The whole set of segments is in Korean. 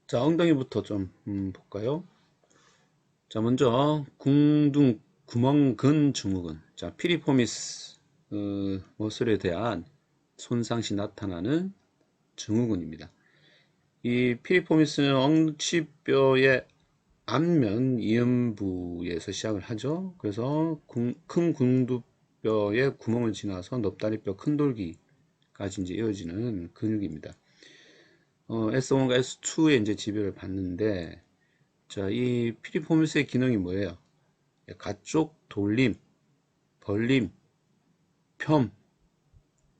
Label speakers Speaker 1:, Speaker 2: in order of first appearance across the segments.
Speaker 1: 자, 엉덩이부터 좀 볼까요? 자, 먼저 구멍근 증후군. 자, 피리포미스 머슬에 대한 손상 시 나타나는 증후군입니다. 이 피리포미스는 엉치뼈의 앞면 이음부에서 시작을 하죠. 그래서 큰 궁두뼈의 구멍을 지나서 넙다리뼈 큰돌기까지 이제 이어지는 근육입니다. S1과 S2의 이제 지배를 받는데, 자, 이 피리포미스의 기능이 뭐예요? 가쪽 돌림, 벌림, 펴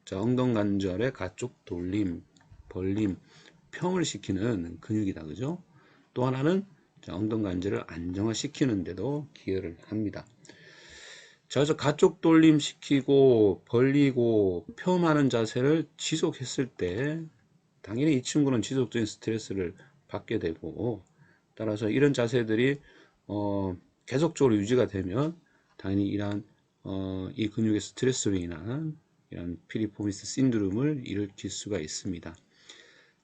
Speaker 1: 자, 엉덩관절의 가쪽 돌림, 벌림, 펴을 시키는 근육이다. 그죠? 또 하나는 자, 엉덩관절을 안정화시키는 데도 기여를 합니다. 자, 그래서 가쪽 돌림 시키고 벌리고 펴하는 자세를 지속했을 때 당연히 이 친구는 지속적인 스트레스를 받게 되고, 따라서 이런 자세들이 계속적으로 유지가 되면 당연히 이러한 이 근육의 스트레스로 인한 이런 피리포미스 신드롬을 일으킬 수가 있습니다.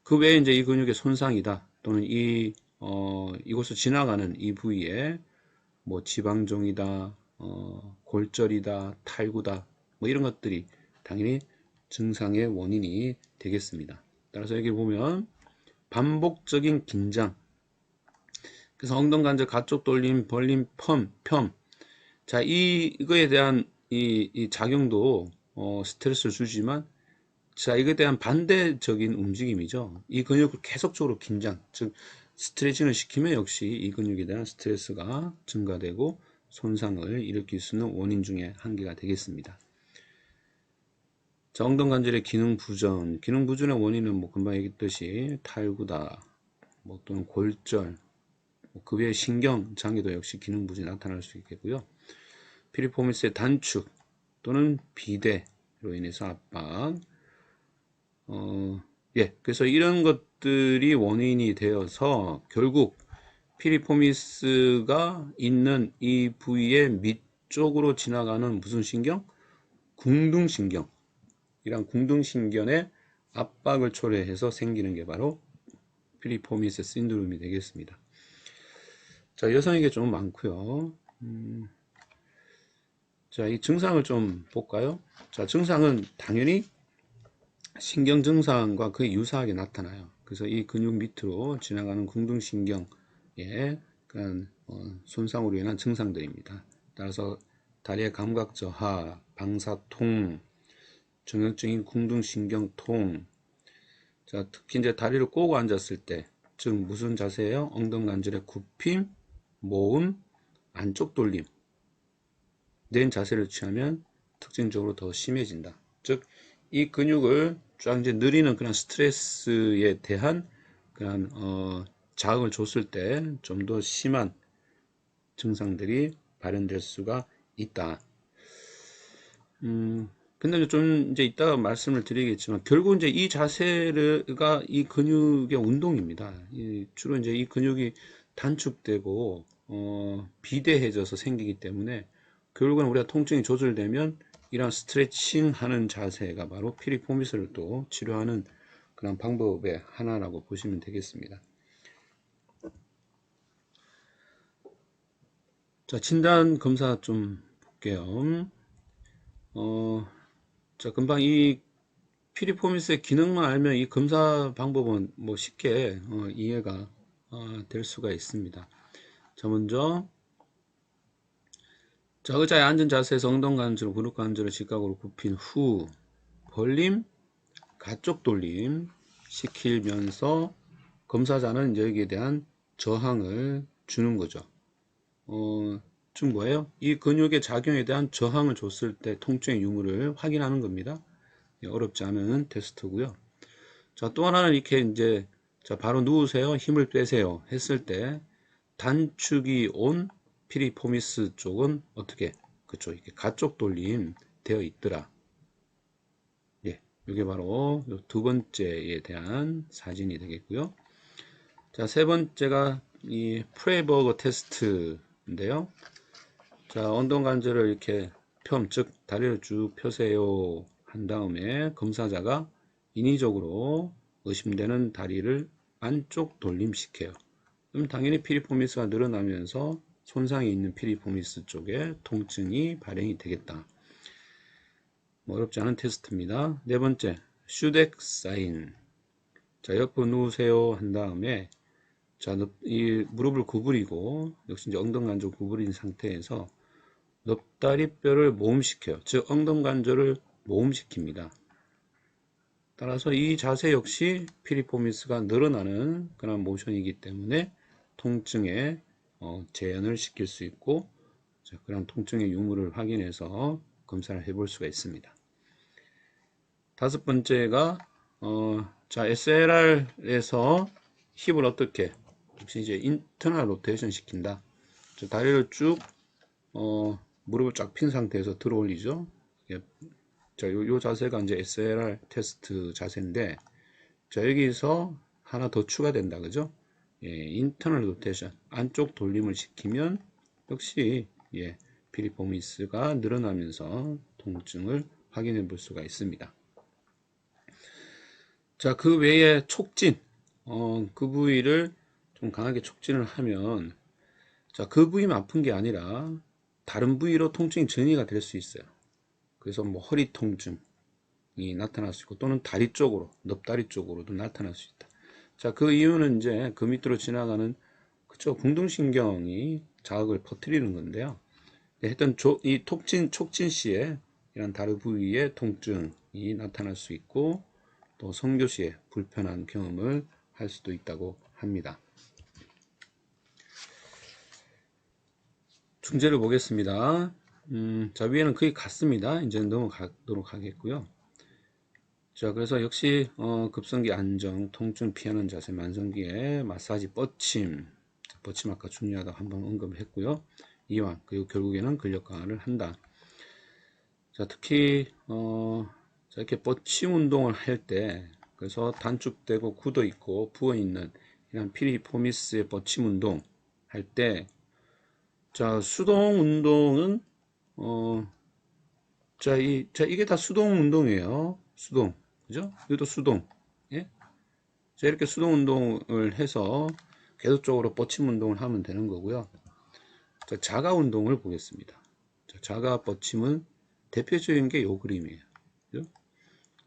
Speaker 1: 그 외에 이제 이 근육의 손상이다 또는 이곳을 지나가는 이 부위에 뭐 지방종이다, 골절이다, 탈구다, 뭐 이런 것들이 당연히 증상의 원인이 되겠습니다. 따라서 여기 보면 반복적인 긴장, 그래서 엉덩관절 가쪽 돌림, 벌림, 펌. 자, 이거에 대한 이 작용도 스트레스를 주지만, 자, 이거에 대한 반대적인 움직임이죠. 이 근육을 계속적으로 긴장, 즉 스트레칭을 시키면 역시 이 근육에 대한 스트레스가 증가되고 손상을 일으킬 수 있는 원인 중에 한 개가 되겠습니다. 자, 엉덩관절의 기능 부전의 원인은 뭐 금방 얘기했듯이 탈구다, 뭐 또는 골절, 그 외에 신경 장애도 역시 기능 부진이 나타날 수 있겠고요. 피리포미스의 단축 또는 비대로 인해서 압박, 그래서 이런 것들이 원인이 되어서 결국 피리포미스가 있는 이 부위의 밑쪽으로 지나가는 무슨 신경? 궁둥신경. 이런 궁둥신경의 압박을 초래해서 생기는 게 바로 피리포미스 신드롬이 되겠습니다. 자, 여성에게 좀 많고요. 자, 이 증상을 좀 볼까요? 자, 증상은 당연히 신경 증상과 거의 유사하게 나타나요. 그래서 이 근육 밑으로 지나가는 궁둥신경의 그런 손상으로 인한 증상들입니다. 따라서 다리의 감각 저하, 방사통, 정형적인 궁둥신경통. 자, 특히 이제 다리를 꼬고 앉았을 때, 즉 무슨 자세예요? 엉덩관절의 굽힘, 모음, 안쪽 돌림. 낸 자세를 취하면 특징적으로 더 심해진다. 즉, 이 근육을 쫙 이제 느리는 그런 스트레스에 대한 그런 자극을 줬을 때 좀 더 심한 증상들이 발현될 수가 있다. 근데 좀 이제 이따가 말씀을 드리겠지만 결국 이제 이 자세가 이 근육의 운동입니다. 주로 이제 이 근육이 단축되고 비대해져서 생기기 때문에 결국은 우리가 통증이 조절되면 이런 스트레칭 하는 자세가 바로 피리포미스를 또 치료하는 그런 방법의 하나라고 보시면 되겠습니다. 자, 진단 검사 좀 볼게요. 자, 금방 이 피리포미스의 기능만 알면 이 검사 방법은 뭐 쉽게 이해가 될 수가 있습니다. 자, 먼저 자, 의자에 앉은 자세에서 엉덩관절, 무릎관절을 직각으로 굽힌 후 벌림, 가쪽 돌림 시키면서 검사자는 여기에 대한 저항을 주는 거죠. 즉 뭐예요? 이 근육의 작용에 대한 저항을 줬을 때 통증의 유무를 확인하는 겁니다. 어렵지 않은 테스트고요. 자, 또 하나는 이렇게 이제 자, 바로 누우세요. 힘을 빼세요. 했을 때 단축이 온 피리포미스 쪽은 어떻게? 그쵸. 이렇게 가쪽 돌림 되어 있더라. 예. 이게 바로 두 번째에 대한 사진이 되겠고요. 자, 세 번째가 이 프레버거 테스트인데요. 자, 엉덩관절을 이렇게 즉 다리를 쭉 펴세요 한 다음에 검사자가 인위적으로 의심되는 다리를 안쪽 돌림시켜요. 그럼 당연히 피리포미스가 늘어나면서 손상이 있는 피리포미스 쪽에 통증이 발생이 되겠다. 어렵지 않은 테스트입니다. 네 번째, 슈덱 사인. 자, 옆으로 누우세요 한 다음에 자, 이 무릎을 구부리고 역시 이제 엉덩관절 구부린 상태에서 넙다리뼈를 모음시켜요. 즉 엉덩관절을 모음시킵니다. 따라서 이 자세 역시 피리포미스가 늘어나는 그런 모션이기 때문에 통증에 재현을 시킬 수 있고 그런 통증의 유무를 확인해서 검사를 해볼 수가 있습니다. 다섯 번째가 자 SLR에서 힙을 어떻게 역시 이제 인터널 로테이션 시킨다. 다리를 쭉 무릎을 쫙 핀 상태에서 들어 올리죠. 자, 요 자세가 이제 SLR 테스트 자세인데, 자, 여기서 하나 더 추가된다. 그죠? 예, 인터널 로테이션. 안쪽 돌림을 시키면, 역시, 예, 피리포미스가 늘어나면서 통증을 확인해 볼 수가 있습니다. 자, 그 외에 촉진. 그 부위를 좀 강하게 촉진을 하면, 자, 그 부위만 아픈 게 아니라, 다른 부위로 통증이 전이가 될 수 있어요. 그래서 뭐 허리 통증이 나타날 수 있고 또는 다리 쪽으로, 넙다리 쪽으로도 나타날 수 있다. 자, 그 이유는 이제 그 밑으로 지나가는 그쪽 궁둥신경이 자극을 퍼뜨리는 건데요. 하여튼 이 촉진 시에 이런 다리 부위의 통증이 나타날 수 있고 또 성교 시에 불편한 경험을 할 수도 있다고 합니다. 중재를 보겠습니다. 자, 위에는 거의 같습니다. 이제 넘어가도록 하겠고요. 자, 그래서 역시 급성기 안정, 통증 피하는 자세, 만성기에 마사지, 뻗침 아까 중요하다고 한번 언급했고요. 이완, 그리고 결국에는 근력 강화를 한다. 자, 특히 자, 이렇게 뻗침 운동을 할 때, 그래서 단축되고 굳어 있고 부어 있는 이런 피리포미스의 뻗침 운동 할 때, 자, 수동 운동은 자, 이게 다 수동 운동이에요. 수동. 그죠? 이것도 수동. 예? 자, 이렇게 수동 운동을 해서 계속적으로 뻗침 운동을 하면 되는 거고요. 자, 자가 운동을 보겠습니다. 자, 자가 뻗침은 대표적인 게 요 그림이에요. 그죠?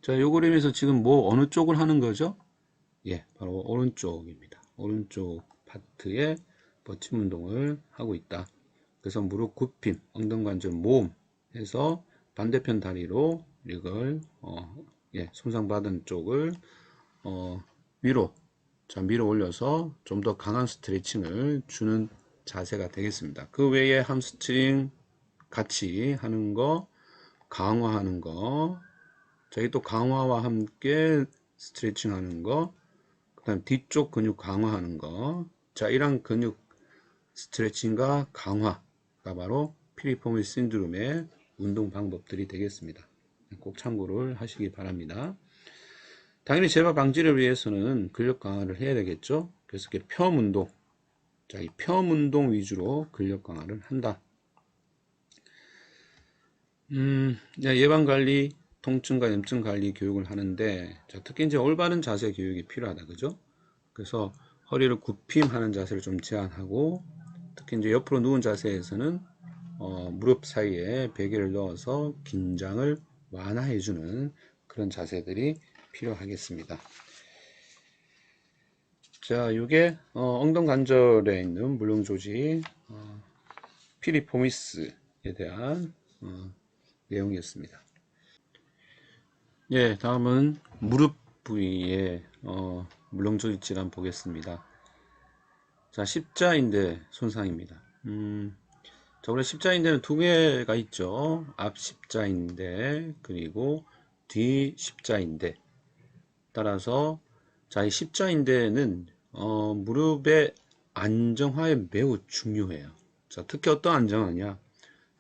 Speaker 1: 자, 요 그림에서 지금 뭐 어느 쪽을 하는 거죠? 예, 바로 오른쪽입니다. 오른쪽 파트에 뻗침 운동을 하고 있다. 그래서 무릎 굽힘, 엉덩관절 모음 해서 반대편 다리로 이걸 예, 손상받은 쪽을 위로 밀어 올려서 좀 더 강한 스트레칭을 주는 자세가 되겠습니다. 그 외에 함스트링 같이 하는 거, 강화하는 거, 저기 또 강화와 함께 스트레칭 하는 거, 그 다음 뒤쪽 근육 강화하는 거. 자, 이런 근육 스트레칭과 강화가 바로 피리포미스 신드롬의 운동 방법들이 되겠습니다. 꼭 참고를 하시기 바랍니다. 당연히 재발 방지를 위해서는 근력 강화를 해야 되겠죠. 그래서 이렇게 펴 운동, 자, 이 펴 운동 위주로 근력 강화를 한다. 예방 관리, 통증과 염증 관리 교육을 하는데, 자, 특히 이제 올바른 자세 교육이 필요하다, 그죠? 그래서 허리를 굽힘하는 자세를 좀 제한하고, 특히 이제 옆으로 누운 자세에서는 무릎 사이에 베개를 넣어서 긴장을 완화해주는 그런 자세들이 필요하겠습니다. 자, 이게 엉덩관절에 있는 물렁조직 피리포미스에 대한 내용이었습니다. 예, 다음은 무릎 부위의 물렁조직 질환 보겠습니다. 자, 십자인대 손상입니다. 자, 원래 십자인대는 두 개가 있죠. 앞 십자인대 그리고 뒤 십자인대. 따라서 자, 이 십자인대는 무릎의 안정화에 매우 중요해요. 자, 특히 어떤 안정화냐?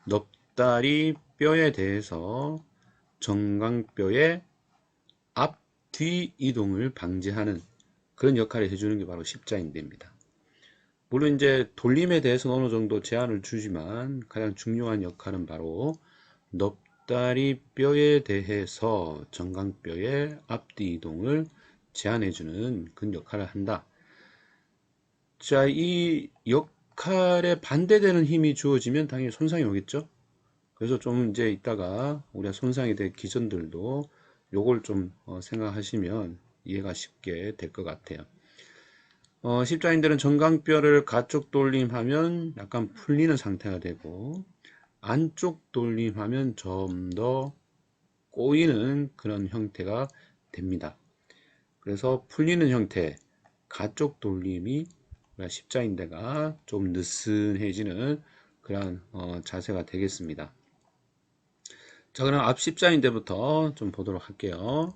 Speaker 1: 넙다리 뼈에 대해서 정강뼈의 앞, 뒤 이동을 방지하는 그런 역할을 해주는 게 바로 십자인대입니다. 물론 이제 돌림에 대해서는 어느 정도 제한을 주지만 가장 중요한 역할은 바로 넙다리 뼈에 대해서 정강뼈의 앞뒤 이동을 제한해주는 그런 역할을 한다. 자, 이 역할에 반대되는 힘이 주어지면 당연히 손상이 오겠죠. 그래서 좀 이제 이따가 우리가 손상에 대한 기전들도 요걸 좀 생각하시면 이해가 쉽게 될 것 같아요. 십자인대는 정강뼈를 가쪽 돌림하면 약간 풀리는 상태가 되고, 안쪽 돌림하면 좀 더 꼬이는 그런 형태가 됩니다. 그래서 풀리는 형태, 가쪽 돌림이 십자인대가 좀 느슨해지는 그런 자세가 되겠습니다. 자, 그럼 앞 십자인대부터 좀 보도록 할게요.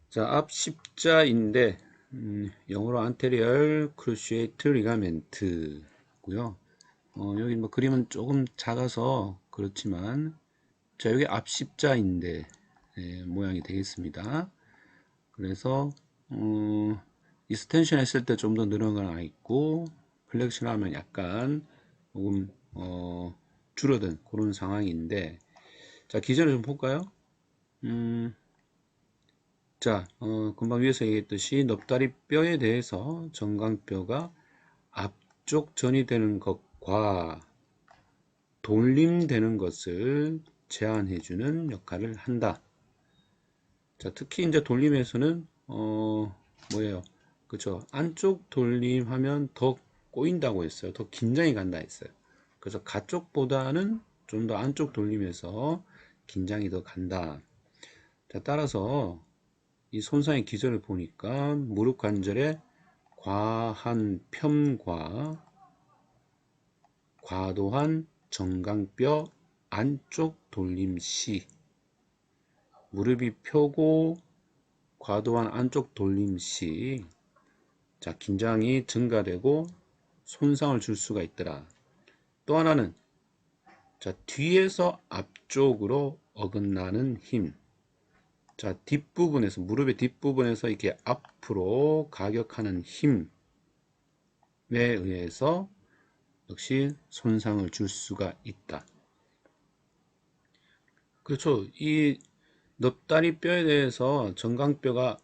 Speaker 1: 자, 앞 십자인대, 영어로 anterior cruciate ligament고요. 여기 뭐 그림은 조금 작아서 그렇지만, 자, 여기 앞 십자인대 모양이 되겠습니다. 그래서 익스텐션 했을 때 좀 더 늘어나 있고, 플렉션 하면 약간 조금 줄어든 그런 상황인데, 자, 기전을 좀 볼까요? 자, 금방 위에서 얘기했듯이 넙다리 뼈에 대해서 정강뼈가 앞쪽 전이되는 것과 돌림되는 것을 제한해주는 역할을 한다. 자, 특히 이제 돌림에서는 뭐예요? 그쵸? 안쪽 돌림하면 더 꼬인다고 했어요. 더 긴장이 간다 했어요. 그래서 가쪽보다는 좀 더 안쪽 돌림에서 긴장이 더 간다. 자, 따라서 이 손상의 기전을 보니까 무릎 관절의 과한 편과 과도한 정강뼈 안쪽 돌림 시 무릎이 펴고 과도한 안쪽 돌림 시 자, 긴장이 증가되고 손상을 줄 수가 있더라. 또 하나는 자, 뒤에서 앞쪽으로 어긋나는 힘. 자, 뒷부분에서 무릎의 뒷부분에서 이렇게 앞으로 가격하는 힘에 의해서 역시 손상을 줄 수가 있다. 그렇죠. 이 넙다리 뼈에 대해서 정강뼈가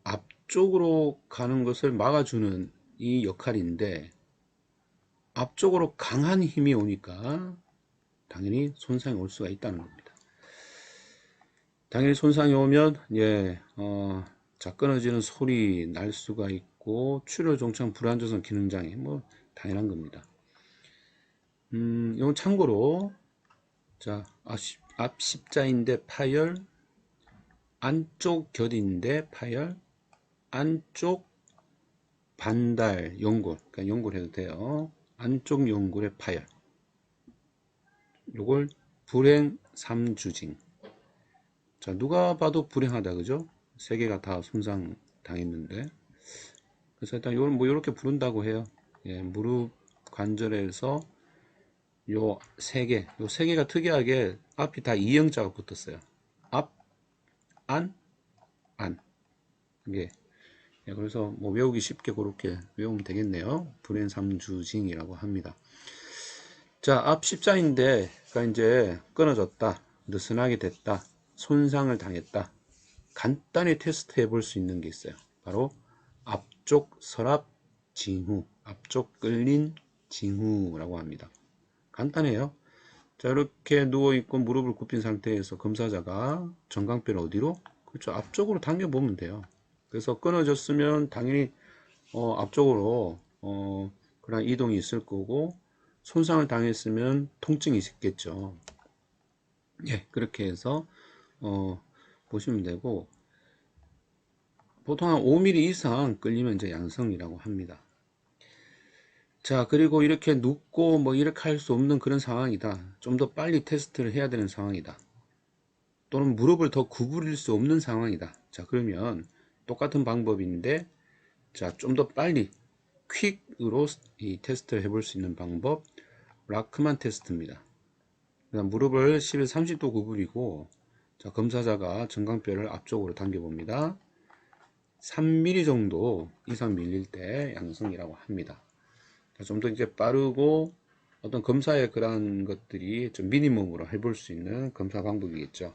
Speaker 1: 앞쪽으로 가는 것을 막아주는 이 역할인데 앞쪽으로 강한 힘이 오니까 당연히 손상이 올 수가 있다는 겁니다. 당연히 손상이 오면 자, 끊어지는 소리 날 수가 있고 출혈 종착 불안정성 기능장애 뭐 당연한 겁니다. 이건 참고로 자, 앞 십자인대 파열, 안쪽 겨딘대 파열, 안쪽 반달 연골, 그러니까 연골 해도 돼요. 안쪽 연골의 파열. 요걸 불행 삼주징. 자, 누가 봐도 불행하다, 그죠? 세 개가 다 손상 당했는데. 그래서 일단 요걸 뭐 이렇게 부른다고 해요. 예, 무릎 관절에서 요 세 개가 특이하게 앞이 다 이형자가 붙었어요. 앞, 안, 안. 이게 예, 그래서 뭐 외우기 쉽게 그렇게 외우면 되겠네요. 불행 삼주징이라고 합니다. 자, 앞 십자인대가 이제 끊어졌다, 느슨하게 됐다, 손상을 당했다. 간단히 테스트 해볼 수 있는 게 있어요. 바로 앞쪽 서랍 징후, 앞쪽 끌린 징후라고 합니다. 간단해요. 자, 이렇게 누워있고 무릎을 굽힌 상태에서 검사자가 정강뼈를 어디로? 그렇죠. 앞쪽으로 당겨보면 돼요. 그래서 끊어졌으면 당연히 앞쪽으로 그런 이동이 있을 거고 손상을 당했으면 통증이 있겠죠. 예, 그렇게 해서 보시면 되고 보통 한 5mm 이상 끌리면 이제 양성이라고 합니다. 자, 그리고 이렇게 눕고 뭐 이렇게 할 수 없는 그런 상황이다. 좀 더 빨리 테스트를 해야 되는 상황이다. 또는 무릎을 더 구부릴 수 없는 상황이다. 자, 그러면 똑같은 방법인데 자, 좀 더 빨리 퀵으로 이 테스트를 해볼 수 있는 방법 라크만 테스트입니다. 무릎을 10에서 30도 구부리고 자, 검사자가 정강뼈를 앞쪽으로 당겨봅니다. 3mm 정도 이상 밀릴 때 양성이라고 합니다. 좀 더 이제 빠르고 어떤 검사의 그런 것들이 좀 미니멈으로 해볼 수 있는 검사 방법이겠죠.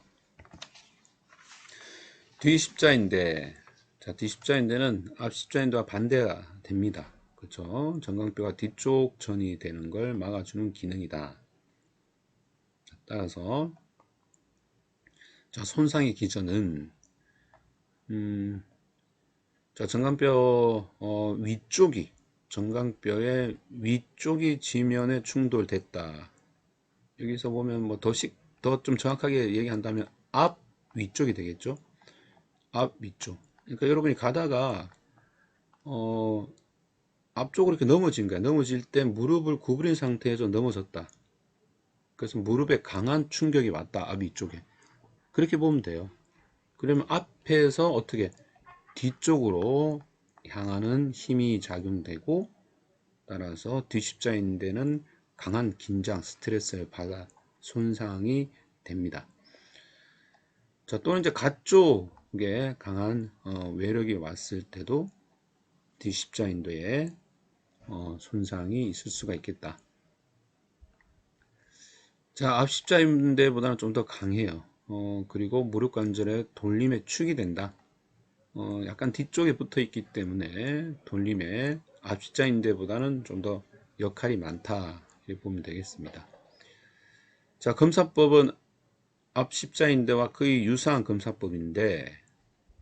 Speaker 1: 뒤 십자인대 자, 뒤십자인대는 앞십자인대와 반대가 됩니다. 그렇죠? 정강뼈가 뒤쪽 전이 되는 걸 막아주는 기능이다. 자, 따라서 자, 손상의 기전은 자, 정강뼈 위쪽이 정강뼈의 위쪽이 지면에 충돌됐다. 여기서 보면 뭐 더 좀 정확하게 얘기한다면 앞 위쪽이 되겠죠? 앞 위쪽. 그러니까 여러분이 가다가 앞쪽으로 이렇게 넘어진 거야. 넘어질 때 무릎을 구부린 상태에서 넘어졌다. 그래서 무릎에 강한 충격이 왔다. 앞 위쪽에. 그렇게 보면 돼요. 그러면 앞에서 어떻게 뒤쪽으로 향하는 힘이 작용되고 따라서 뒤십자인대는 강한 긴장, 스트레스를 받아 손상이 됩니다. 자, 또는 이제 가쪽에 강한 외력이 왔을 때도 뒤십자인대에 손상이 있을 수가 있겠다. 자, 앞십자인대보다는 좀 더 강해요. 그리고 무릎 관절의 돌림에 축이 된다. 약간 뒤쪽에 붙어 있기 때문에 돌림에 앞십자인대보다는 좀 더 역할이 많다. 이렇게 보면 되겠습니다. 자, 검사법은 앞십자인대와 거의 유사한 검사법인데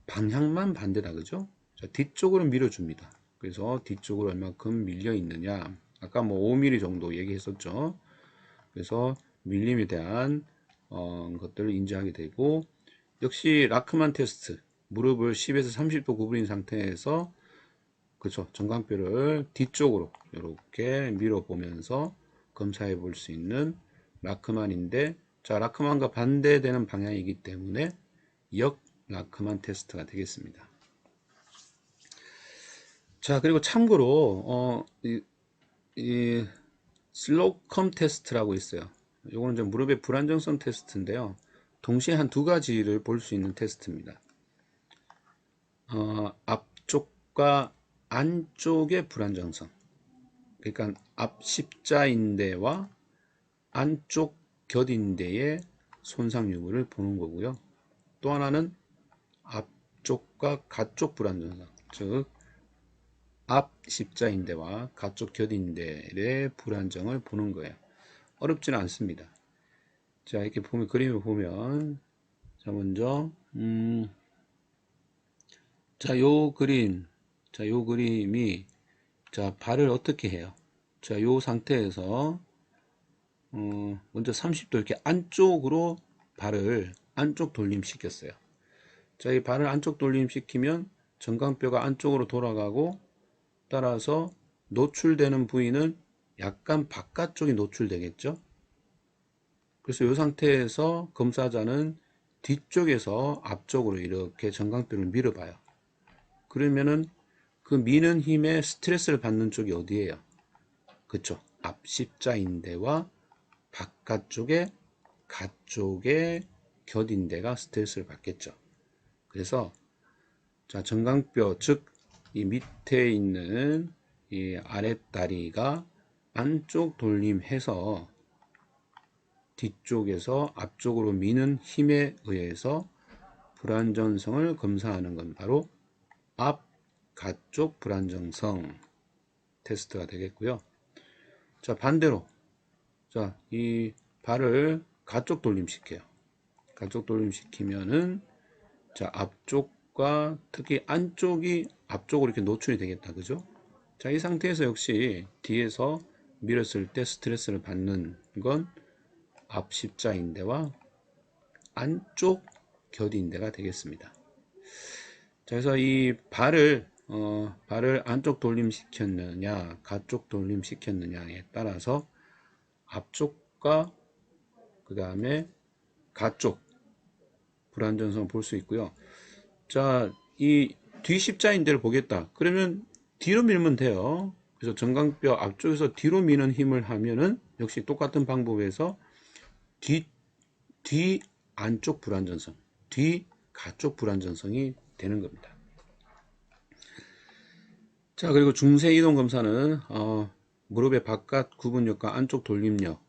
Speaker 1: 방향만 반대다. 그죠? 자, 뒤쪽으로 밀어줍니다. 그래서 뒤쪽으로 얼마큼 밀려 있느냐. 아까 뭐 5mm 정도 얘기했었죠. 그래서 밀림에 대한 것들을 인지하게 되고 역시 라크만 테스트 무릎을 10에서 30도 구부린 상태에서 그렇죠. 정강뼈를 뒤쪽으로 이렇게 밀어보면서 검사해 볼 수 있는 라크만인데 자, 라크만과 반대되는 방향이기 때문에 역 라크만 테스트가 되겠습니다. 자, 그리고 참고로 이 슬로컴 테스트라고 있어요. 이거는 좀 무릎의 불안정성 테스트인데요. 동시에 한 두 가지를 볼 수 있는 테스트입니다. 앞쪽과 안쪽의 불안정성. 그러니까 앞 십자인대와 안쪽 곁인대의 손상 여부를 보는 거고요. 또 하나는 앞쪽과 가쪽 불안정성, 즉 앞 십자인대와 가쪽 곁인대의 불안정을 보는 거예요. 어렵지는 않습니다. 자, 이렇게 보면 그림을 보면 자, 먼저 자, 요 그림이 자, 발을 어떻게 해요? 자, 요 상태에서 먼저 30도 이렇게 안쪽으로 발을 안쪽 돌림시켰어요. 자, 이 발을 안쪽 돌림시키면 정강뼈가 안쪽으로 돌아가고 따라서 노출되는 부위는 약간 바깥쪽이 노출되겠죠. 그래서 이 상태에서 검사자는 뒤쪽에서 앞쪽으로 이렇게 정강뼈를 밀어봐요. 그러면은 그 미는 힘에 스트레스를 받는 쪽이 어디예요? 그쵸? 앞 십자인대와 바깥쪽에 가쪽의 곁인대가 스트레스를 받겠죠. 그래서 자, 정강뼈 즉 이 밑에 있는 이 아랫다리가 안쪽 돌림해서 뒤쪽에서 앞쪽으로 미는 힘에 의해서 불안정성을 검사하는 건 바로 앞 가쪽 불안정성 테스트가 되겠고요. 자, 반대로 자, 이 발을 가쪽 돌림시켜요. 가쪽 돌림시키면은 자, 앞쪽과 특히 안쪽이 앞쪽으로 이렇게 노출이 되겠다. 그죠? 자, 이 상태에서 역시 뒤에서 밀었을 때 스트레스를 받는 건 앞 십자인대와 안쪽 곁인대가 되겠습니다. 자, 그래서 이 발을 안쪽 돌림시켰느냐, 가쪽 돌림시켰느냐에 따라서 앞쪽과 그 다음에 가쪽 불안정성을 볼 수 있고요. 자, 이 뒤십자인대를 보겠다. 그러면 뒤로 밀면 돼요. 그래서 정강뼈 앞쪽에서 뒤로 미는 힘을 하면은 역시 똑같은 방법에서 뒤 안쪽 불안정성, 뒤 가쪽 불안정성이 되는 겁니다. 자, 그리고 중세 이동 검사는 무릎의 바깥 구분력과 안쪽 돌림력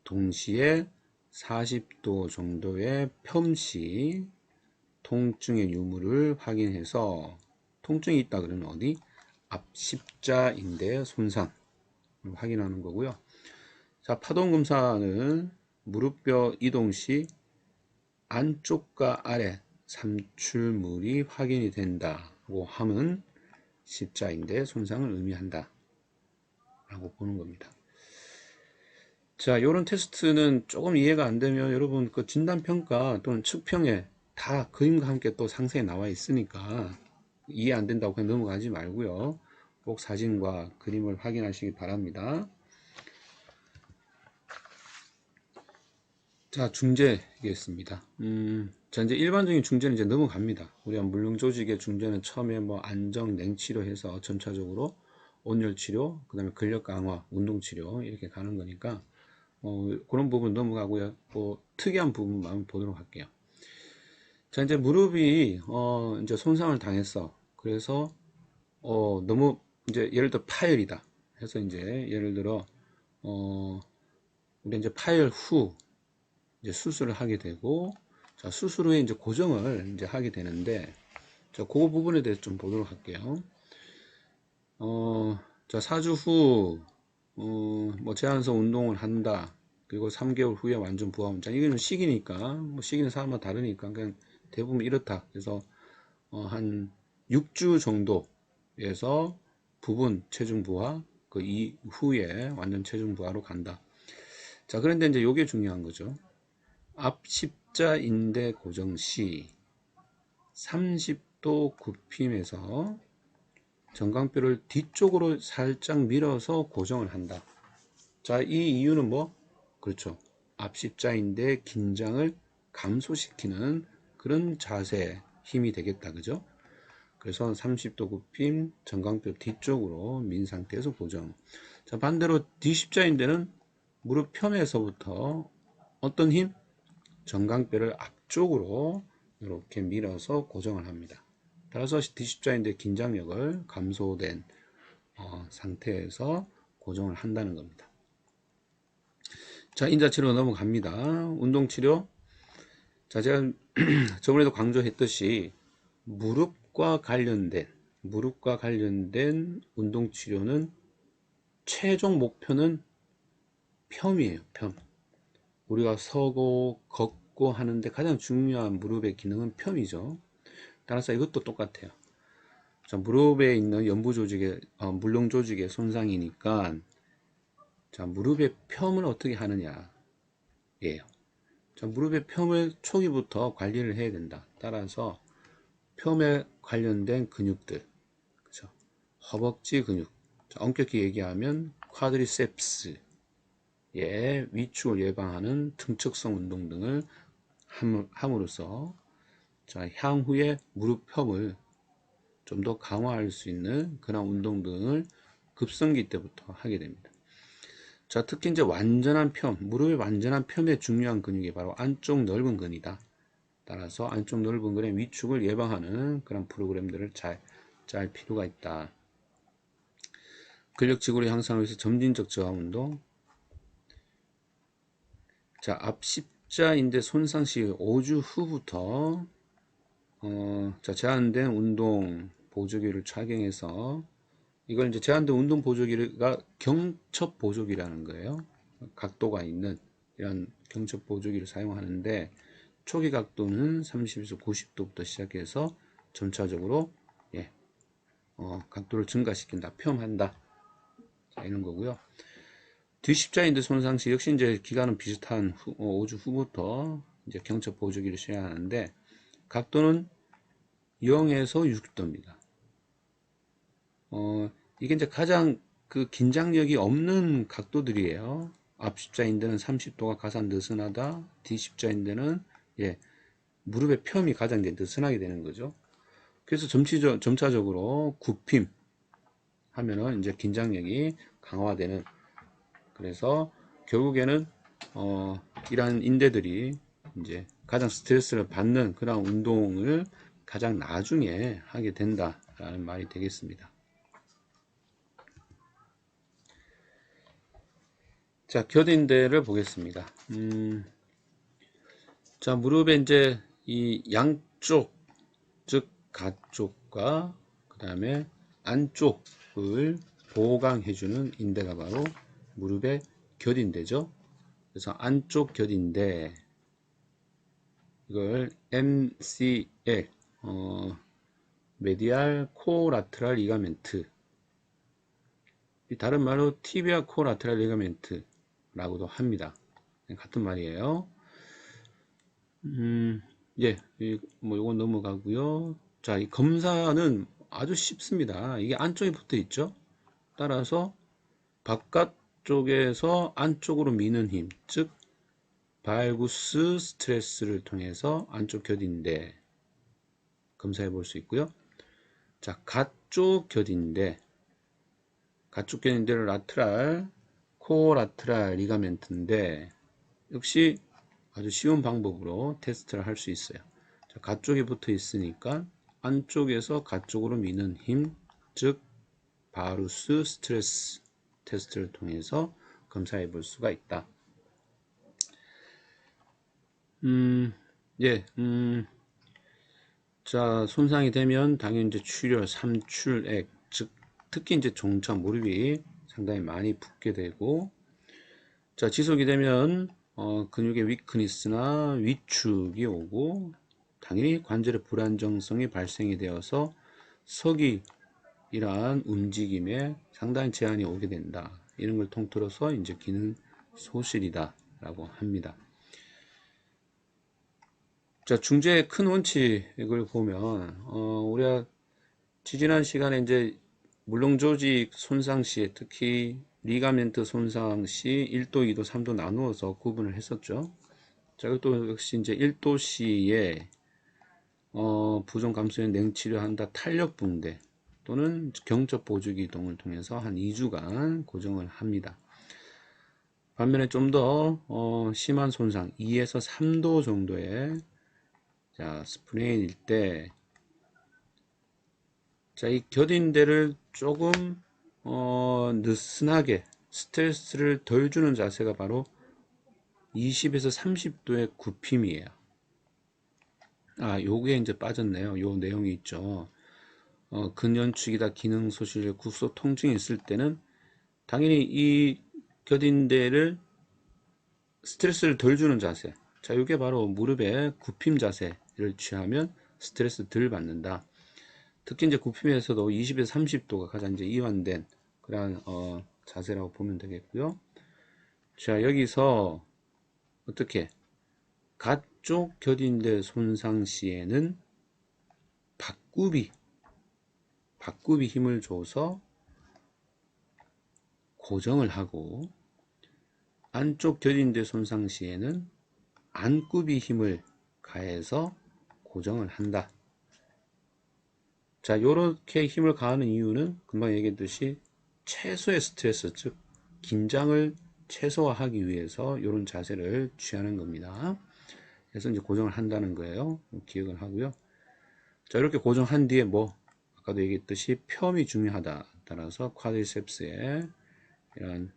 Speaker 1: 동시에 40도 정도의 펌시 통증의 유무를 확인해서 통증이 있다 그러면 어디? 앞 십자인대 손상을 확인하는 거고요. 자, 파동검사는 무릎뼈 이동 시 안쪽과 아래 삼출물이 확인이 된다고 하면 십자인대 손상을 의미한다 라고 보는 겁니다. 자, 이런 테스트는 조금 이해가 안 되면 여러분 그 진단평가 또는 측평에 다 그림과 함께 또 상세히 나와 있으니까 이해 안 된다고 그냥 넘어가지 말고요. 꼭 사진과 그림을 확인하시기 바랍니다. 자, 중재겠습니다. 자, 이제 일반적인 중재는 이제 넘어갑니다. 우리가 물렁조직의 중재는 처음에 뭐 안정, 냉치료 해서 점차적으로 온열 치료, 그 다음에 근력 강화, 운동 치료 이렇게 가는 거니까 그런 부분 넘어가고요. 뭐 특이한 부분만 보도록 할게요. 자, 이제 무릎이 이제 손상을 당했어. 그래서 너무 이제 예를 들어 파열이다. 해서 이제 예를 들어 우리 이제 파열 후 이제 수술을 하게 되고, 자, 수술 후에 이제 고정을 이제 하게 되는데, 자, 그 부분에 대해서 좀 보도록 할게요. 자, 4주 후 뭐 제한성 운동을 한다. 그리고 3개월 후에 완전 부하면, 자, 이거는 시기니까, 뭐 시기는 사람마다 다르니까 그냥 대부분 이렇다. 그래서 한 6주 정도에서 부분 체중 부하, 그 이후에 완전 체중 부하로 간다. 자, 그런데 이제 요게 중요한 거죠. 앞 십자인대 고정 시 30도 굽힘에서 정강뼈를 뒤쪽으로 살짝 밀어서 고정을 한다. 자, 이 이유는 뭐? 그렇죠. 앞 십자인대 긴장을 감소시키는 그런 자세 힘이 되겠다. 그죠? 그래서 30도 굽힘 정강뼈 뒤쪽으로 민 상태에서 고정. 자, 반대로 D십자인대는 무릎 편에서부터 어떤 힘? 정강뼈를 앞쪽으로 이렇게 밀어서 고정을 합니다. 따라서 D십자인대 긴장력을 감소된 상태에서 고정을 한다는 겁니다. 자, 인자치료 넘어갑니다. 운동치료. 자, 제가 저번에도 강조했듯이 무릎과 관련된 운동치료는 최종 목표는 펴이에요. 펴. 우리가 서고 걷고 하는데 가장 중요한 무릎의 기능은 펴이죠. 따라서 이것도 똑같아요. 자, 무릎에 있는 연부 조직의 물렁 조직의 손상이니까 자, 무릎의 펴을 어떻게 하느냐 예요. 자, 무릎의 펴을 초기부터 관리를 해야 된다. 따라서 펴에 관련된 근육들, 그죠? 허벅지 근육. 자, 엄격히 얘기하면 쿼드리셉스 예, 위축을 예방하는 등척성 운동 등을 함으로써 자, 향후에 무릎 펴을 좀 더 강화할 수 있는 그런 운동 등을 급성기 때부터 하게 됩니다. 자, 특히 이제 완전한 펴, 무릎의 완전한 펴의 중요한 근육이 바로 안쪽 넓은 근이다. 따라서 안쪽 넓은 근의 위축을 예방하는 그런 프로그램들을 짤 필요가 있다. 근력 지구력 향상을 위해서 점진적 저항 운동. 자, 앞 십자인대 손상 시 5주 후부터 자, 제한된 운동 보조기를 착용해서 이걸 이제 제한된 운동 보조기가 경첩 보조기라는 거예요. 각도가 있는 이런 경첩 보조기를 사용하는데 초기 각도는 30에서 90도부터 시작해서 점차적으로 예, 각도를 증가시킨다, 펴한다. 자, 이런 거고요. 뒷십자인대 손상 시 역시 이제 기간은 비슷한 5주 후부터 이제 경첩 보조기를 시행하는데 각도는 0에서 60도입니다. 이게 이제 가장 그 긴장력이 없는 각도들이에요. 앞 십자인대는 30도가 가장 느슨하다. D십자인대는 예, 무릎의 펴이 가장 이제 느슨하게 되는 거죠. 그래서 점차적으로 굽힘 하면은 이제 긴장력이 강화되는. 그래서 결국에는 이러한 인대들이 이제 가장 스트레스를 받는 그런 운동을 가장 나중에 하게 된다라는 말이 되겠습니다. 자, 곁인대를 보겠습니다. 자, 무릎에 이제 이 양쪽 가쪽과 그 다음에 안쪽을 보강해주는 인대가 바로 무릎의 곁인대죠. 그래서 안쪽 곁인대, 이걸 MCL, 메디알 코라테랄 리가멘트, 다른 말로 티비아 코라테랄 리가멘트 라고도 합니다. 같은 말이에요. 예, 뭐 요건 넘어가고요. 자, 이 검사는 아주 쉽습니다. 이게 안쪽에 붙어 있죠. 따라서 바깥쪽에서 안쪽으로 미는 힘, 즉 발구스 스트레스를 통해서 안쪽 곁인대 검사해 볼 수 있고요. 자, 가쪽 곁인대, 가쪽 곁인대를 라테랄 코라테랄 리가멘트인데 역시 아주 쉬운 방법으로 테스트를 할 수 있어요. 자, 가쪽에 붙어 있으니까 안쪽에서 가쪽으로 미는 힘, 즉 바루스 스트레스 테스트를 통해서 검사해 볼 수가 있다. 예, 자, 손상이 되면 당연히 이제 출혈, 삼출액, 즉 특히 이제 종차 무릎이 상당히 많이 붓게 되고, 자, 지속이 되면 근육의 위크니스나 위축이 오고, 당연히 관절의 불안정성이 발생이 되어서 서기 이러한 움직임에 상당히 제한이 오게 된다. 이런 걸 통틀어서 이제 기능 소실이다 라고 합니다. 자, 중재의 큰 원칙을 보면 우리가 지지난 시간에 이제 물렁 조직 손상 시에 특히 리가멘트 손상 시 1도, 2도, 3도 나누어서 구분을 했었죠. 자, 이것도 역시 이제 1도 시에 부종 감소에 냉치료한다 탄력 붕대 또는 경적 보조 기동을 통해서 한 2주간 고정을 합니다. 반면에 좀 더 심한 손상 2에서 3도 정도의 자, 스프레인일 때 자, 이 곁인대를 조금 느슨하게 스트레스를 덜 주는 자세가 바로 20에서 30도의 굽힘이에요. 아, 요게 이제 빠졌네요. 요 내용이 있죠. 근연축이다 기능 소실 국소 통증이 있을 때는 당연히 이 곁인대를 스트레스를 덜 주는 자세. 자, 이게 바로 무릎의 굽힘 자세를 취하면 스트레스 덜 받는다. 특히 이제 굽힘에서도 20에서 30도가 가장 이제 이완된 그러한 자세라고 보면 되겠고요. 자, 여기서 어떻게 가쪽 곁인대 손상 시에는 박굽이 힘을 줘서 고정을 하고 안쪽 곁인대 손상 시에는 안굽이 힘을 가해서 고정을 한다. 자, 요렇게 힘을 가하는 이유는 금방 얘기했듯이 최소의 스트레스, 즉 긴장을 최소화하기 위해서 이런 자세를 취하는 겁니다. 그래서 이제 고정을 한다는 거예요. 기억을 하고요. 자, 이렇게 고정한 뒤에 뭐 아까도 얘기했듯이 펴이 중요하다. 따라서 쿼드리셉스에 이런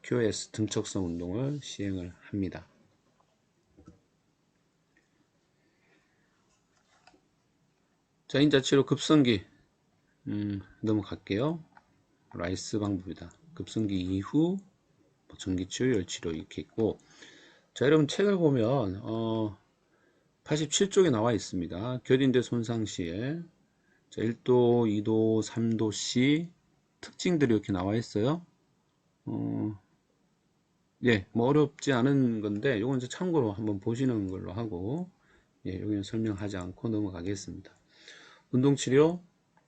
Speaker 1: QS 등척성 운동을 시행을 합니다. 자, 인자치료 급성기 넘어갈게요. 라이스 방법이다. 급성기 이후 전기치료, 열치료 이렇게 있고, 자, 여러분 책을 보면 87쪽에 나와 있습니다. 곁인대 손상 시에 자, 1도, 2도, 3도 시 특징들이 이렇게 나와 있어요. 예, 뭐 어렵지 않은 건데 요건 이제 참고로 한번 보시는 걸로 하고, 예, 여기는 설명하지 않고 넘어가겠습니다. 운동치료,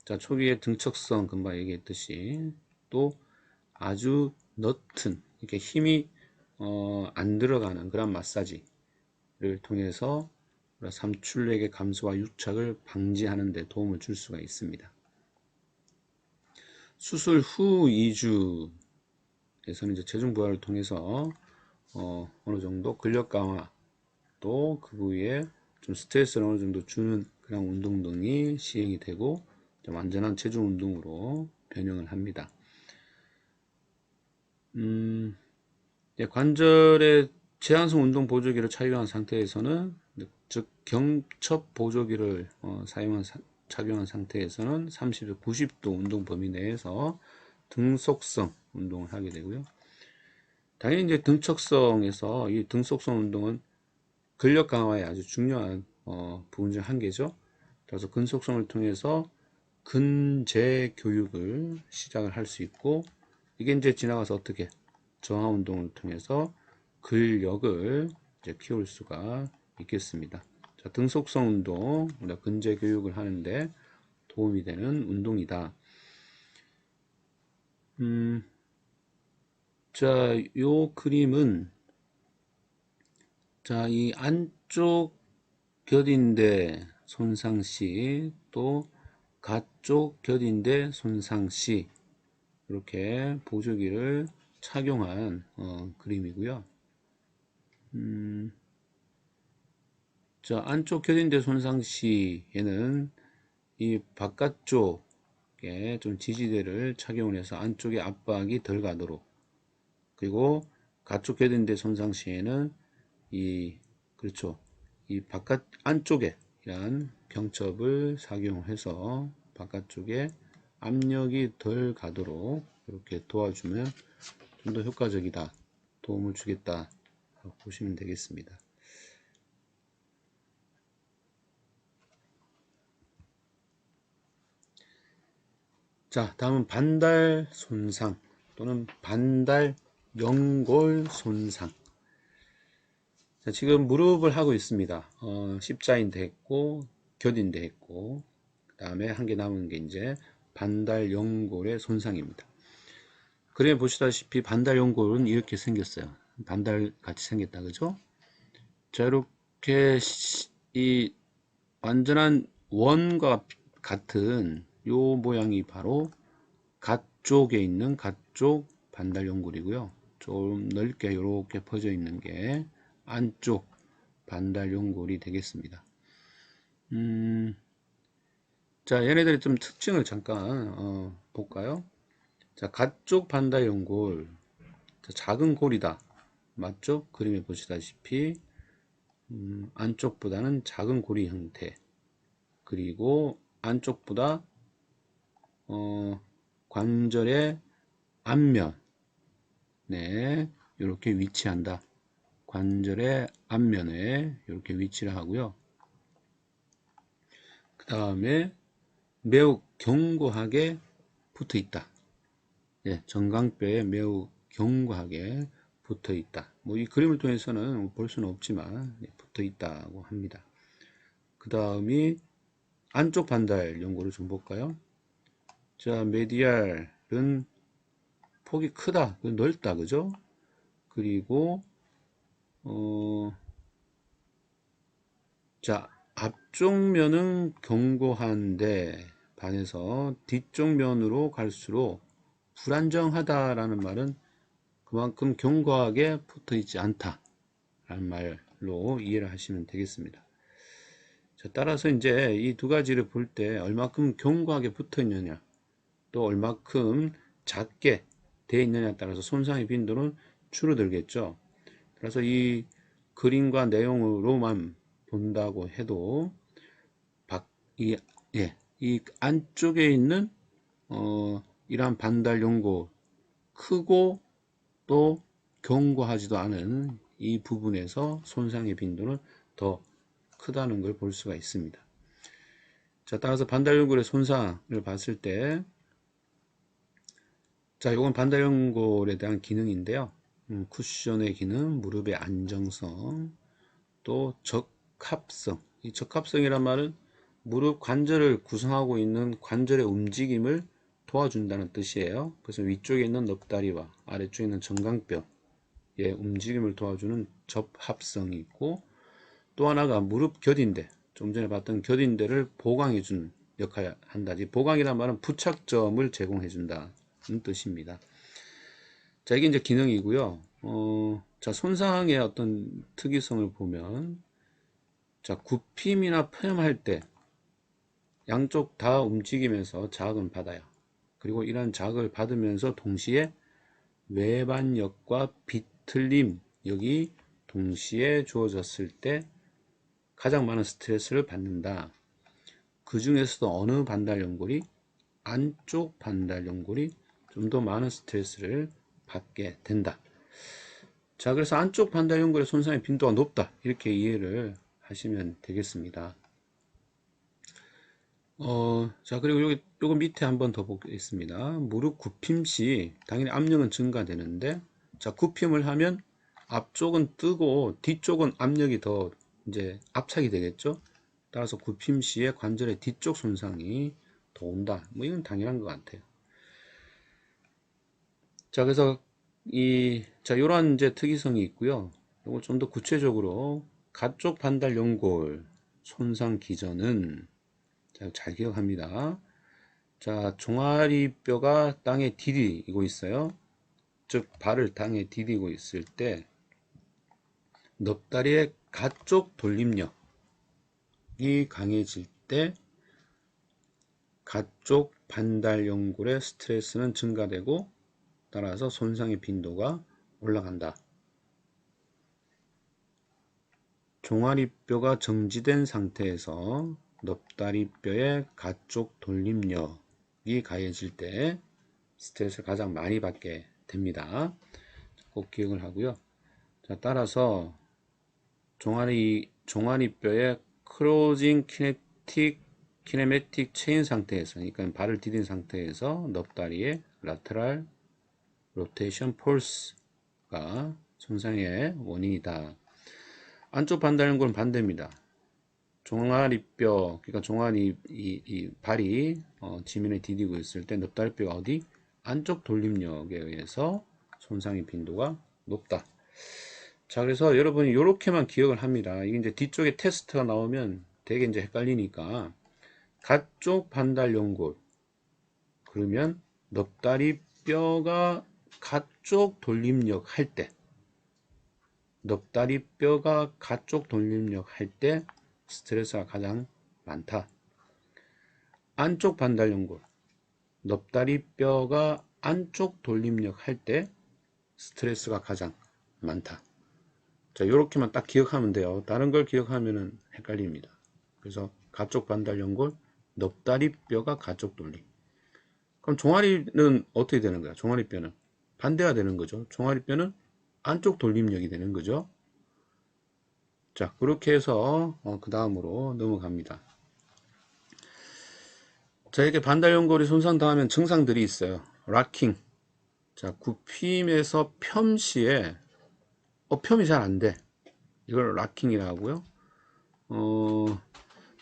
Speaker 1: 자, 초기에 등척성 금방 얘기했듯이 또 아주 너튼 이렇게 힘이 안 들어가는 그런 마사지를 통해서 삼출력의 감소와 유착을 방지하는 데 도움을 줄 수가 있습니다. 수술 후 2주에서는 이제 체중 부하를 통해서 어느 정도 근력 강화 또 그 부위에 좀 스트레스를 어느 정도 주는 그런 운동 등이 시행이 되고 완전한 체중 운동으로 변형을 합니다. 관절의 제한성 운동 보조기를 착용한 상태에서는 즉 경첩 보조기를 사용한 착용한 상태에서는 30에서 90도 운동 범위 내에서 등속성 운동을 하게 되고요. 당연히 이제 등척성에서 이 등속성 운동은 근력 강화에 아주 중요한 부분 중 한 개죠. 그래서 근속성을 통해서 근제 교육을 시작을 할 수 있고, 이게 이제 지나가서 어떻게 저하 운동을 통해서 근력을 이제 키울 수가 있겠습니다. 자, 등속성 운동, 우리가 근제 교육을 하는데 도움이 되는 운동이다. 자, 요 그림은, 자, 이 안쪽 겨딘대 손상 시, 또 가쪽 겨딘대 손상 시, 이렇게 보조기를 착용한 그림이고요. 자, 안쪽 겨딘대 손상 시에는 이 바깥쪽에 좀 지지대를 착용을 해서 안쪽에 압박이 덜 가도록, 그리고 가쪽 겨딘대 손상 시에는 그렇죠, 이 바깥 안쪽에 이런 경첩을 착용해서 바깥쪽에 압력이 덜 가도록 이렇게 도와주면 좀 더 효과적이다, 도움을 주겠다 보시면 되겠습니다. 자, 다음은 반달 손상 또는 반달 연골 손상. 자, 지금 무릎을 하고 있습니다. 십자인대 했고, 겨딘대 했고, 그 다음에 한 개 남은 게 이제 반달 연골의 손상입니다. 그림에 보시다시피 반달 연골은 이렇게 생겼어요. 반달 같이 생겼다, 그죠? 자, 이렇게 이 완전한 원과 같은 요 모양이 바로 가쪽에 있는 가쪽 반달 연골이고요. 좀 넓게 이렇게 퍼져 있는 게 안쪽 반달 연골이 되겠습니다. 자, 얘네들의 좀 특징을 잠깐 볼까요? 자, 가쪽 반달 연골, 자, 작은 골이다, 맞죠? 그림에 보시다시피 안쪽보다는 작은 고리 형태, 그리고 안쪽보다 관절의 앞면에 이렇게 위치한다. 관절의 앞면에 이렇게 위치를 하고요. 그 다음에 매우 견고하게 붙어 있다. 예, 정강뼈에 매우 견고하게 붙어 있다. 뭐 이 그림을 통해서는 볼 수는 없지만 붙어 있다고 합니다. 그 다음이 안쪽 반달 연골을 좀 볼까요? 자, 메디알은 폭이 크다, 넓다, 그죠? 그리고 자, 앞쪽 면은 견고한데 반해서 뒤쪽 면으로 갈수록 불안정하다라는 말은 그만큼 견고하게 붙어 있지 않다 라는 말로 이해를 하시면 되겠습니다. 자, 따라서 이제 이 두 가지를 볼 때 얼마큼 견고하게 붙어 있느냐, 또 얼마큼 작게 되어 있느냐에 따라서 손상의 빈도는 줄어들겠죠. 그래서 이 그림과 내용으로만 본다고 해도 이 안쪽에 있는 이러한 반달 연골, 크고 또 견고하지도 않은 이 부분에서 손상의 빈도는 더 크다는 걸 볼 수가 있습니다. 자, 따라서 반달 연골의 손상을 봤을 때, 자, 이건 반달 연골에 대한 기능인데요. 쿠션의 기능, 무릎의 안정성, 또 적합성. 이 적합성이란 말은 무릎 관절을 구성하고 있는 관절의 움직임을 도와준다는 뜻이에요. 그래서 위쪽에 있는 넙다리와 아래쪽에 있는 정강뼈의 움직임을 도와주는 접합성이 있고, 또 하나가 무릎 겨딘대, 좀 전에 봤던 겨딘대를 보강해주는 역할을 한다지. 보강이란 말은 부착점을 제공해준다는 뜻입니다. 자, 이게 이제 기능이고요. 자, 손상의 어떤 특이성을 보면, 자, 굽힘이나 폐염할 때 양쪽 다 움직이면서 자극을 받아요. 그리고 이런 자극을 받으면서 동시에 외반역과 비틀림, 여기 동시에 주어졌을 때 가장 많은 스트레스를 받는다. 그 중에서도 어느 반달 연골이, 안쪽 반달 연골이 좀 더 많은 스트레스를 받게 된다. 자, 그래서 안쪽 반달 연골의 손상의 빈도가 높다, 이렇게 이해를 하시면 되겠습니다. 자, 그리고 요거 밑에 한번 더 보겠습니다. 무릎 굽힘 시 당연히 압력은 증가되는데, 자, 굽힘을 하면 앞쪽은 뜨고 뒤쪽은 압력이 더 이제 압착이 되겠죠. 따라서 굽힘 시에 관절의 뒤쪽 손상이 더 온다. 뭐 이건 당연한 것 같아요. 자, 그래서 요런 이제 특이성이 있고요. 이걸 좀 더 구체적으로 가쪽 반달 연골 손상 기전은, 자, 잘 기억합니다. 자, 종아리뼈가 땅에 디디고 있어요. 즉 발을 땅에 디디고 있을 때 넙다리의 가쪽 돌림력이 강해질 때 가쪽 반달 연골의 스트레스는 증가되고, 따라서 손상의 빈도가 올라간다. 종아리뼈가 정지된 상태에서 넙다리뼈의 가쪽 돌림력이 가해질 때 스트레스를 가장 많이 받게 됩니다. 꼭 기억을 하고요. 자, 따라서 종아리뼈의 크로징 키네매틱 체인 상태에서, 그러니까 발을 디딘 상태에서 넙다리의 라테랄 로테이션 폴스가 손상의 원인이다. 안쪽 반달 연골은 반대입니다. 종아리뼈, 그러니까 종아리 이 발이 지면에 디디고 있을 때 넙다리뼈가 어디? 안쪽 돌림력에 의해서 손상의 빈도가 높다. 자, 그래서 여러분이 이렇게만 기억을 합니다. 이게 이제 뒤쪽에 테스트가 나오면 되게 이제 헷갈리니까, 가쪽 반달 연골 그러면 넙다리뼈가 가쪽 돌림력 할 때, 넙다리뼈가 가쪽 돌림력 할 때 스트레스가 가장 많다. 안쪽 반달 연골, 넙다리뼈가 안쪽 돌림력 할 때 스트레스가 가장 많다. 자, 이렇게만 딱 기억하면 돼요. 다른 걸 기억하면은 헷갈립니다. 그래서 가쪽 반달 연골, 넙다리뼈가 가쪽 돌림. 그럼 종아리는 어떻게 되는 거야? 종아리뼈는 반대가 되는 거죠. 종아리뼈는 안쪽 돌림력이 되는 거죠. 자, 그렇게 해서 그 다음으로 넘어갑니다. 자, 이렇게 반달 연골이 손상당하면 증상들이 있어요. 락킹. 자, 굽힘에서 펴 시에 펴이 잘 안 돼. 이걸 락킹이라고 하고요.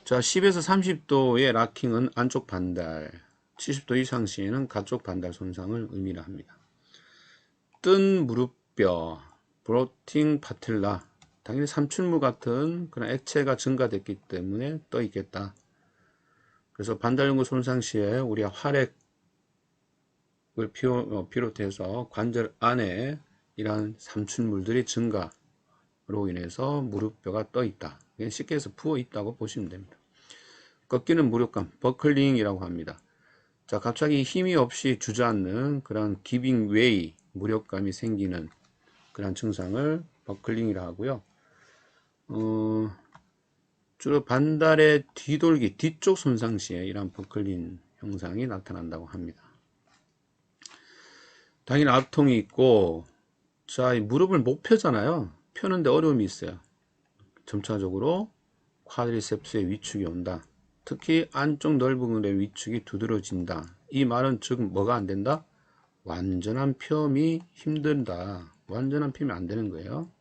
Speaker 1: 자, 10에서 30도의 락킹은 안쪽 반달, 70도 이상 시에는 가쪽 반달 손상을 의미합니다. 뜬 무릎뼈, 브로팅 파텔라, 당연히 삼출물 같은 그런 액체가 증가됐기 때문에 떠 있겠다. 그래서 반달 연골 손상 시에 우리가 활액을 비롯해서 관절 안에 이러한 삼출물들이 증가로 인해서 무릎뼈가 떠 있다. 쉽게 해서 부어 있다고 보시면 됩니다. 꺾이는 무력감, 버클링이라고 합니다. 자, 갑자기 힘이 없이 주저앉는 그런 기빙 웨이, 무력감이 생기는 그런 증상을 버클링이라고 하고요. 주로 반달의 뒤돌기, 뒤쪽 손상 시에 이러한 버클링 현상이 나타난다고 합니다. 당연히 압통이 있고, 자, 이 무릎을 못 펴잖아요. 펴는데 어려움이 있어요. 점차적으로 쿼드리셉스의 위축이 온다. 특히 안쪽 넓은근의 위축이 두드러진다. 이 말은 즉 뭐가 안 된다? 완전한 펴이 힘든다. 완전한 펴이 안 되는 거예요.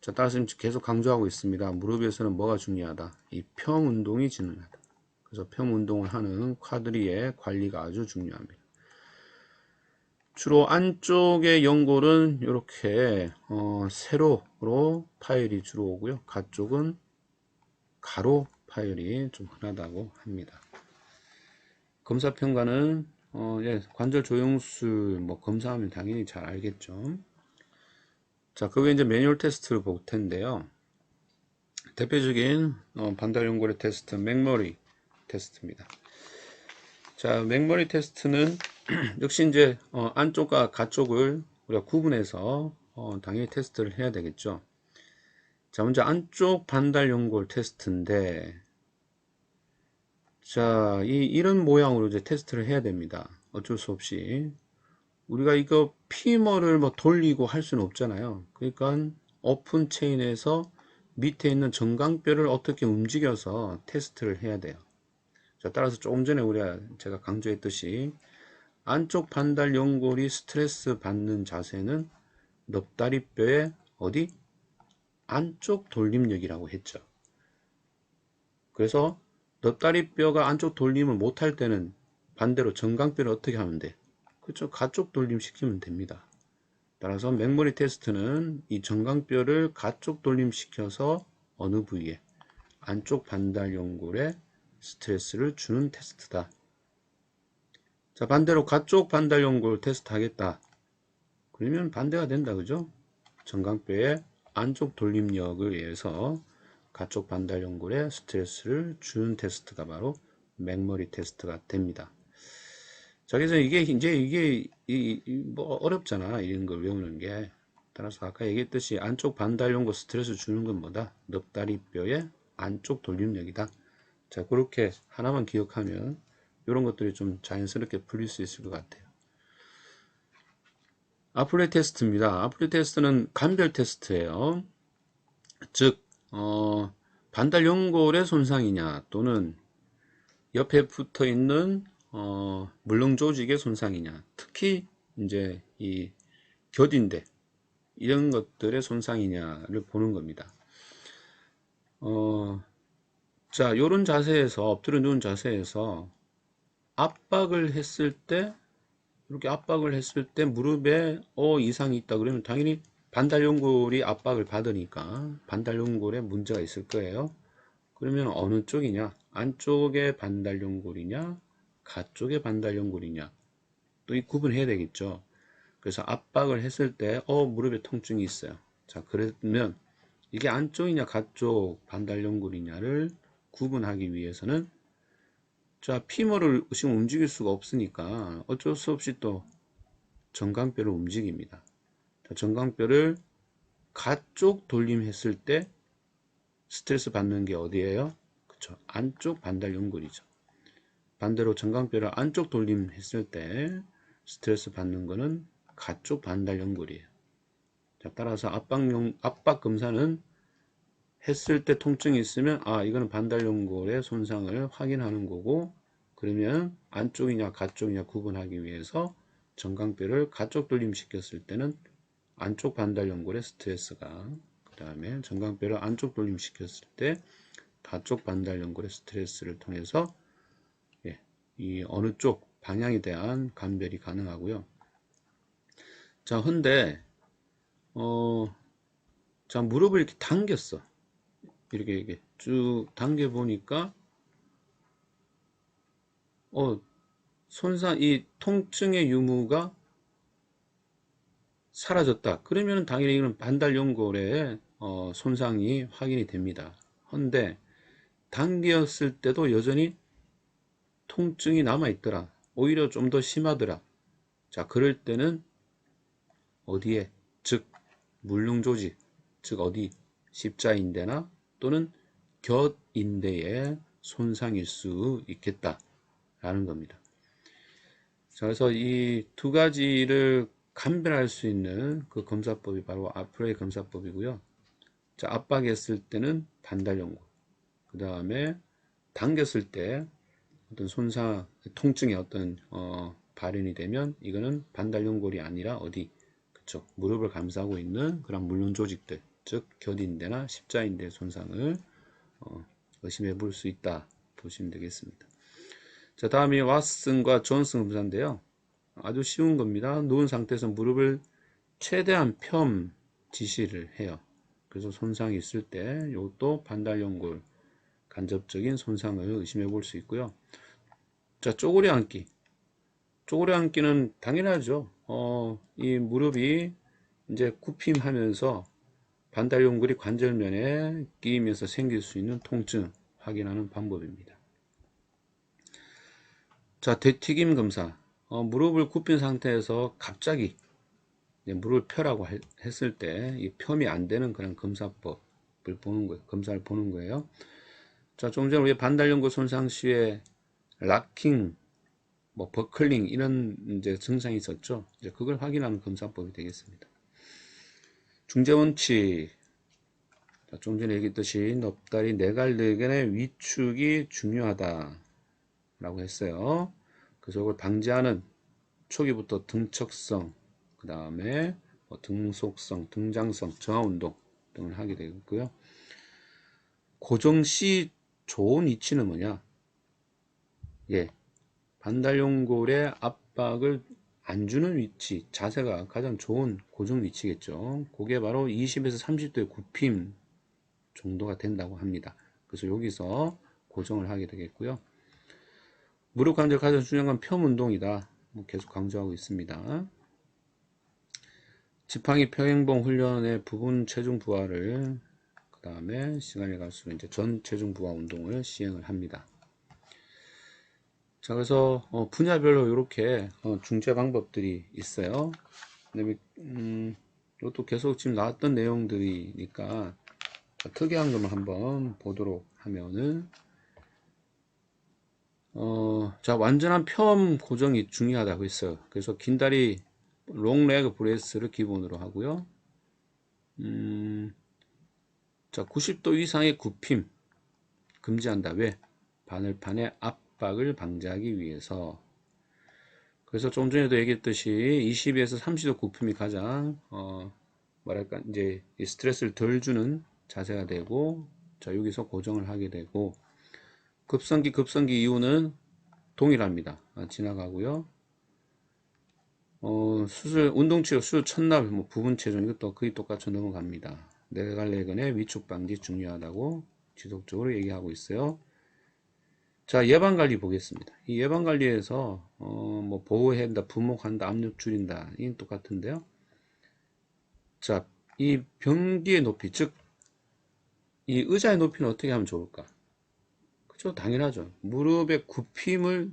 Speaker 1: 자, 따라서 계속 강조하고 있습니다. 무릎에서는 뭐가 중요하다? 이 펴 운동이 중요하다. 그래서 펴 운동을 하는 쿼드리의 관리가 아주 중요합니다. 주로 안쪽의 연골은 이렇게 세로로 파열이 주로 오고요. 가쪽은 가로 파열이 좀 흔하다고 합니다. 검사 평가는 예, 관절 조영술 뭐 검사하면 당연히 잘 알겠죠. 자, 그게 이제 매뉴얼 테스트를 볼 텐데요. 대표적인 반달 연골의 테스트, 맥머리 테스트입니다. 자, 맥머리 테스트는 역시 이제 안쪽과 가쪽을 우리가 구분해서 당연히 테스트를 해야 되겠죠. 자, 먼저 안쪽 반달 연골 테스트인데, 자, 이런 모양으로 이제 테스트를 해야 됩니다. 어쩔 수 없이. 우리가 이거 피머를 뭐 돌리고 할 수는 없잖아요. 그러니까 오픈 체인에서 밑에 있는 정강뼈를 어떻게 움직여서 테스트를 해야 돼요. 자, 따라서 조금 전에 제가 강조했듯이 안쪽 반달 연골이 스트레스 받는 자세는 넙다리뼈의 어디? 안쪽 돌림력이라고 했죠. 그래서 넙다리뼈가 안쪽 돌림을 못할 때는 반대로 정강뼈를 어떻게 하면 돼? 그렇죠. 가쪽 돌림 시키면 됩니다. 따라서 맥머리 테스트는 이 정강뼈를 가쪽 돌림 시켜서 어느 부위에? 안쪽 반달 연골에 스트레스를 주는 테스트다. 자, 반대로 가쪽 반달 연골 테스트 하겠다. 그러면 반대가 된다. 그죠? 정강뼈의 안쪽 돌림력을 위해서 가쪽 반달 연골에 스트레스를 주는 테스트가 바로 맥머리 테스트가 됩니다. 자, 그래서 이게 뭐 어렵잖아. 이런 걸 외우는 게. 따라서 아까 얘기했듯이 안쪽 반달 연골 스트레스 주는 건 뭐다? 넙다리뼈의 안쪽 돌림력이다. 자, 그렇게 하나만 기억하면 이런 것들이 좀 자연스럽게 풀릴 수 있을 것 같아요. 아플레 테스트입니다. 아플레 테스트는 간별 테스트예요. 즉, 반달 연골의 손상이냐 또는 옆에 붙어 있는 물렁 조직의 손상이냐, 특히 이제 이 겨딘대 이런 것들의 손상이냐를 보는 겁니다. 자, 요런 자세에서 엎드려 누운 자세에서 압박을 했을 때 이렇게 압박을 했을 때 무릎에 이상이 있다 그러면 당연히 반달 연골이 압박을 받으니까 반달 연골에 문제가 있을 거예요. 그러면 어느 쪽이냐? 안쪽의 반달 연골이냐? 가쪽의 반달 연골이냐? 또 이 구분해야 되겠죠. 그래서 압박을 했을 때 무릎에 통증이 있어요. 자, 그러면 이게 안쪽이냐 가쪽 반달 연골이냐를 구분하기 위해서는 자, 피머를 지금 움직일 수가 없으니까 어쩔 수 없이 또 정강뼈를 움직입니다. 자, 정강뼈를 가쪽 돌림했을 때 스트레스 받는 게 어디예요? 그쵸, 안쪽 반달 연골이죠. 반대로 정강뼈를 안쪽 돌림했을 때 스트레스 받는 거는 가쪽 반달 연골이에요. 자, 따라서 압박 검사는 했을 때 통증이 있으면 이거는 반달 연골의 손상을 확인하는 거고, 그러면 안쪽이냐 가쪽이냐 구분하기 위해서 정강뼈를 가쪽 돌림 시켰을 때는 안쪽 반달 연골의 스트레스가, 그 다음에 정강뼈를 안쪽 돌림 시켰을 때 가쪽 반달 연골의 스트레스를 통해서 이 어느 쪽 방향에 대한 감별이 가능하고요. 자, 근데 자, 무릎을 이렇게 당겼어. 이렇게 쭉 당겨 보니까 이 통증의 유무가 사라졌다. 그러면 당연히 이건 반달 연골의 손상이 확인이 됩니다. 근데 당겼을 때도 여전히 통증이 남아 있더라. 오히려 좀 더 심하더라. 자, 그럴 때는 어디에? 즉 물릉 조직, 즉 어디? 십자인대나 또는 곁인대의 손상일 수 있겠다라는 겁니다. 자, 그래서 이 두 가지를 감별할 수 있는 그 검사법이 바로 아프레이 검사법이고요. 자, 압박했을 때는 반달 연골, 그 다음에 당겼을 때 어떤 손상, 통증의 어떤 발현이 되면 이거는 반달 연골이 아니라 어디? 그쪽 무릎을 감싸고 있는 그런 물륜 조직들, 즉 겨딘대나 십자인대 손상을 의심해 볼 수 있다 보시면 되겠습니다. 자, 다음이 왓슨과 존슨 검사인데요. 아주 쉬운 겁니다. 누운 상태에서 무릎을 최대한 펴 지시를 해요. 그래서 손상이 있을 때 이것도 반달 연골 간접적인 손상을 의심해 볼 수 있고요. 자, 쪼그려 앉기. 쪼그려 앉기는 당연하죠. 이 무릎이 이제 굽힘하면서 반달 연골이 관절면에 끼이면서 생길 수 있는 통증 확인하는 방법입니다. 자, 되튀김 검사. 무릎을 굽힌 상태에서 갑자기 무릎을 펴라고 했을 때 이 펴이 안 되는 그런 검사법을 보는 거예요. 검사를 보는 거예요. 자, 좀 전에 우리 반달 연골 손상 시에 락킹, 뭐 버클링 이런 이제 증상이 있었죠. 이제 그걸 확인하는 검사법이 되겠습니다. 중재 원칙. 좀 전에 얘기했듯이 넙다리 내갈대근의 위축이 중요하다 라고 했어요. 그래서 이걸 방지하는 초기부터 등척성, 그 다음에 뭐 등속성, 등장성, 저하운동 등을 하게 되겠고요. 고정시 좋은 위치는 뭐냐? 예, 반달용골의 압박을 안 주는 위치, 자세가 가장 좋은 고정 위치겠죠. 그게 바로 20에서 30도의 굽힘 정도가 된다고 합니다. 그래서 여기서 고정을 하게 되겠고요. 무릎 관절 가장 중요한 건 펴 운동이다. 계속 강조하고 있습니다. 지팡이 평행봉 훈련의 부분 체중 부하를 그 다음에 시간이 갈수록 이제 전 체중 부하 운동을 시행을 합니다. 자, 그래서 분야별로 이렇게 중재 방법들이 있어요. 그다음에 이것도 계속 지금 나왔던 내용들이니까 특이한 것만 한번 보도록 하면은 자, 완전한 펴엄 고정이 중요하다고 했어요. 그래서 긴 다리 롱레그 브레스를 기본으로 하고요. 자, 90도 이상의 굽힘 금지한다. 왜? 바늘판의 압박을 방지하기 위해서. 그래서 좀 전에도 얘기했듯이 22에서 30도 굽힘이 가장 뭐랄까 이제 스트레스를 덜 주는 자세가 되고, 자, 여기서 고정을 하게 되고, 급성기 이후는 동일합니다. 지나가고요. 운동치료 수술 첫날 뭐 부분 체중 이것도 거의 똑같이 넘어갑니다. 내갈래근의 위축 방지 중요하다고 지속적으로 얘기하고 있어요. 자, 예방관리 보겠습니다. 이 예방관리에서 뭐 보호한다, 부목한다, 압력 줄인다 이건 똑같은데요. 자, 이 변기의 높이, 즉 이 의자의 높이는 어떻게 하면 좋을까? 그죠? 당연하죠. 무릎의 굽힘을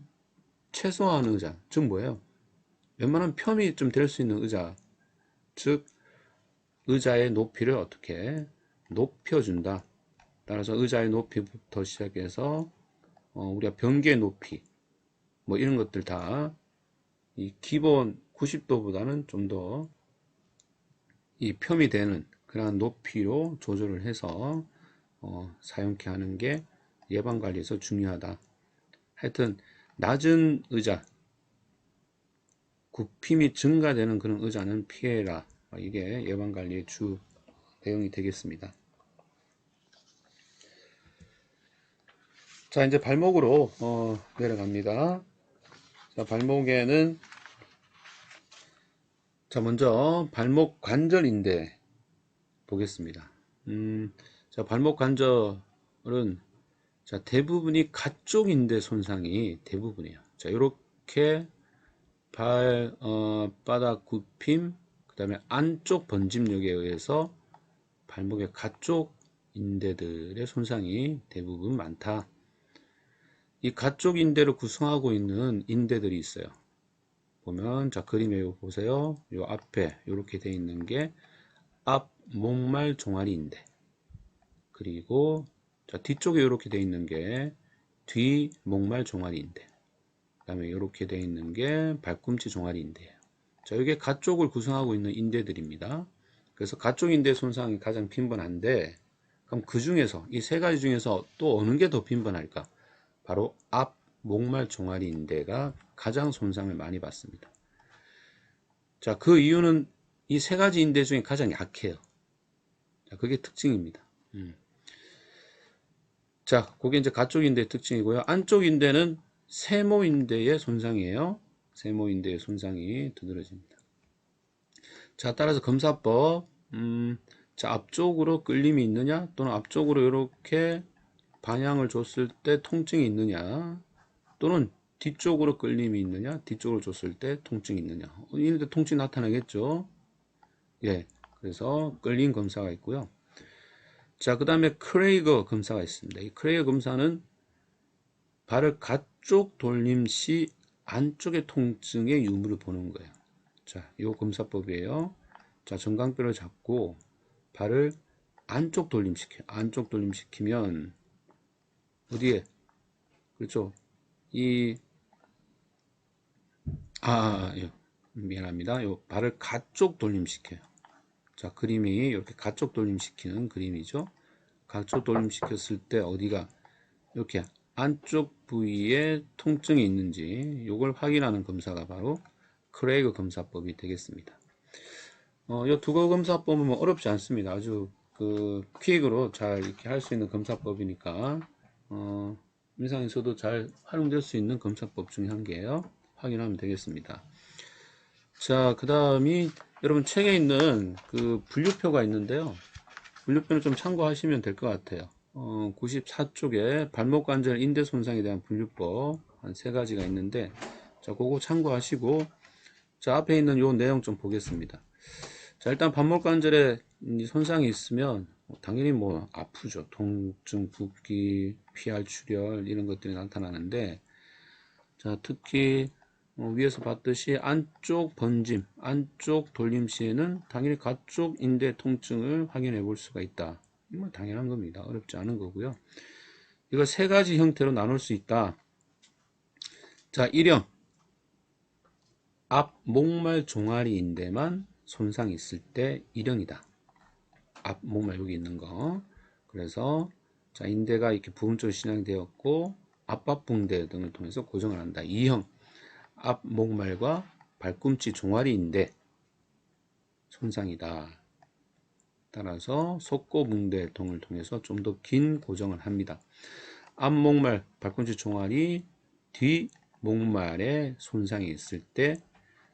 Speaker 1: 최소화하는 의자, 즉 뭐예요? 웬만한 펴이 좀 될 수 있는 의자, 즉 의자의 높이를 어떻게 높여준다. 따라서 의자의 높이부터 시작해서 우리가 변기의 높이 뭐 이런 것들 다 이 기본 90도보다는 좀 더 이 펴이 되는 그러한 높이로 조절을 해서 사용케 하는 게 예방관리에서 중요하다. 하여튼 낮은 의자, 굽힘이 증가되는 그런 의자는 피해라. 이게 예방관리의 주 내용이 되겠습니다. 자, 이제 발목으로 내려갑니다. 자, 발목에는 자, 먼저 발목 관절인데 보겠습니다. 자, 발목 관절은 자, 대부분이 가쪽 인대 손상이 대부분이에요. 자, 이렇게 바닥 굽힘, 그 다음에 안쪽 번짐력에 의해서 발목의 가쪽 인대들의 손상이 대부분 많다. 이 가쪽 인대를 구성하고 있는 인대들이 있어요. 보면 자, 그림에 보세요. 요 앞에 이렇게 돼 있는 게 앞 목말 종아리 인대, 그리고 자, 뒤쪽에 이렇게 돼 있는 게 뒤 목말 종아리 인대, 그 다음에 이렇게 돼 있는 게 발꿈치 종아리 인대예요. 자, 이게 가쪽을 구성하고 있는 인대들입니다. 그래서 가쪽 인대 손상이 가장 빈번한데, 그럼 그 중에서 이 세 가지 중에서 또 어느 게 더 빈번할까? 바로 앞 목말 종아리 인대가 가장 손상을 많이 받습니다. 자, 그 이유는 이 세 가지 인대 중에 가장 약해요. 자, 그게 특징입니다. 자, 그게 이제 가쪽 인대의 특징이고요. 안쪽 인대는 세모 인대의 손상이에요. 세모 인대의 손상이 두드러집니다. 자, 따라서 검사법, 자, 앞쪽으로 끌림이 있느냐, 또는 앞쪽으로 이렇게 방향을 줬을 때 통증이 있느냐, 또는 뒤쪽으로 끌림이 있느냐, 뒤쪽으로 줬을 때 통증이 있느냐. 이런데 통증이 나타나겠죠. 예, 그래서 끌림 검사가 있고요. 자, 그 다음에 크레이거 검사가 있습니다. 이 크레이거 검사는 발을 가쪽 돌림 시 안쪽의 통증의 유무를 보는 거예요. 자, 이 검사법이에요. 자, 정강뼈를 잡고 발을 안쪽 돌림시켜요. 안쪽 돌림시키면 어디에? 그렇죠. 이, 미안합니다. 요 발을 가쪽 돌림시켜요. 자, 그림이 이렇게 가쪽 돌림시키는 그림이죠. 가쪽 돌림시켰을 때 어디가 이렇게 안쪽 부위에 통증이 있는지 이걸 확인하는 검사가 바로 크레이그 검사법이 되겠습니다. 이 두거 검사법은 뭐 어렵지 않습니다. 아주 그 퀵으로 잘 이렇게 할 수 있는 검사법이니까 임상에서도 잘 활용될 수 있는 검사법 중에 한 개예요. 확인하면 되겠습니다. 자, 그 다음이 여러분 책에 있는 그 분류표가 있는데요. 분류표는 좀 참고하시면 될 것 같아요. 94쪽에 발목 관절 인대 손상에 대한 분류법 한 3가지가 있는데, 자, 그거 참고하시고, 자, 앞에 있는 요 내용 좀 보겠습니다. 자, 일단 발목 관절에 손상이 있으면 당연히 뭐 아프죠. 통증, 붓기, 피할 출혈 이런 것들이 나타나는데, 자, 특히 위에서 봤듯이 안쪽 번짐, 안쪽 돌림 시에는 당연히 가쪽 인대 통증을 확인해 볼 수가 있다. 뭐 당연한 겁니다. 어렵지 않은 거고요. 이거 3가지 형태로 나눌 수 있다. 자, 1형 앞 목말 종아리 인대만 손상이 있을 때 1형이다. 앞 목말 여기 있는 거. 그래서 자, 인대가 이렇게 부분적으로 신장되었고 앞밥붕대 등을 통해서 고정을 한다. 2형 앞 목말과 발꿈치 종아리인대 손상이다. 따라서 속고붕대 등을 통해서 좀 더 긴 고정을 합니다. 앞목말, 발꿈치 종아리, 뒤 목말에 손상이 있을 때,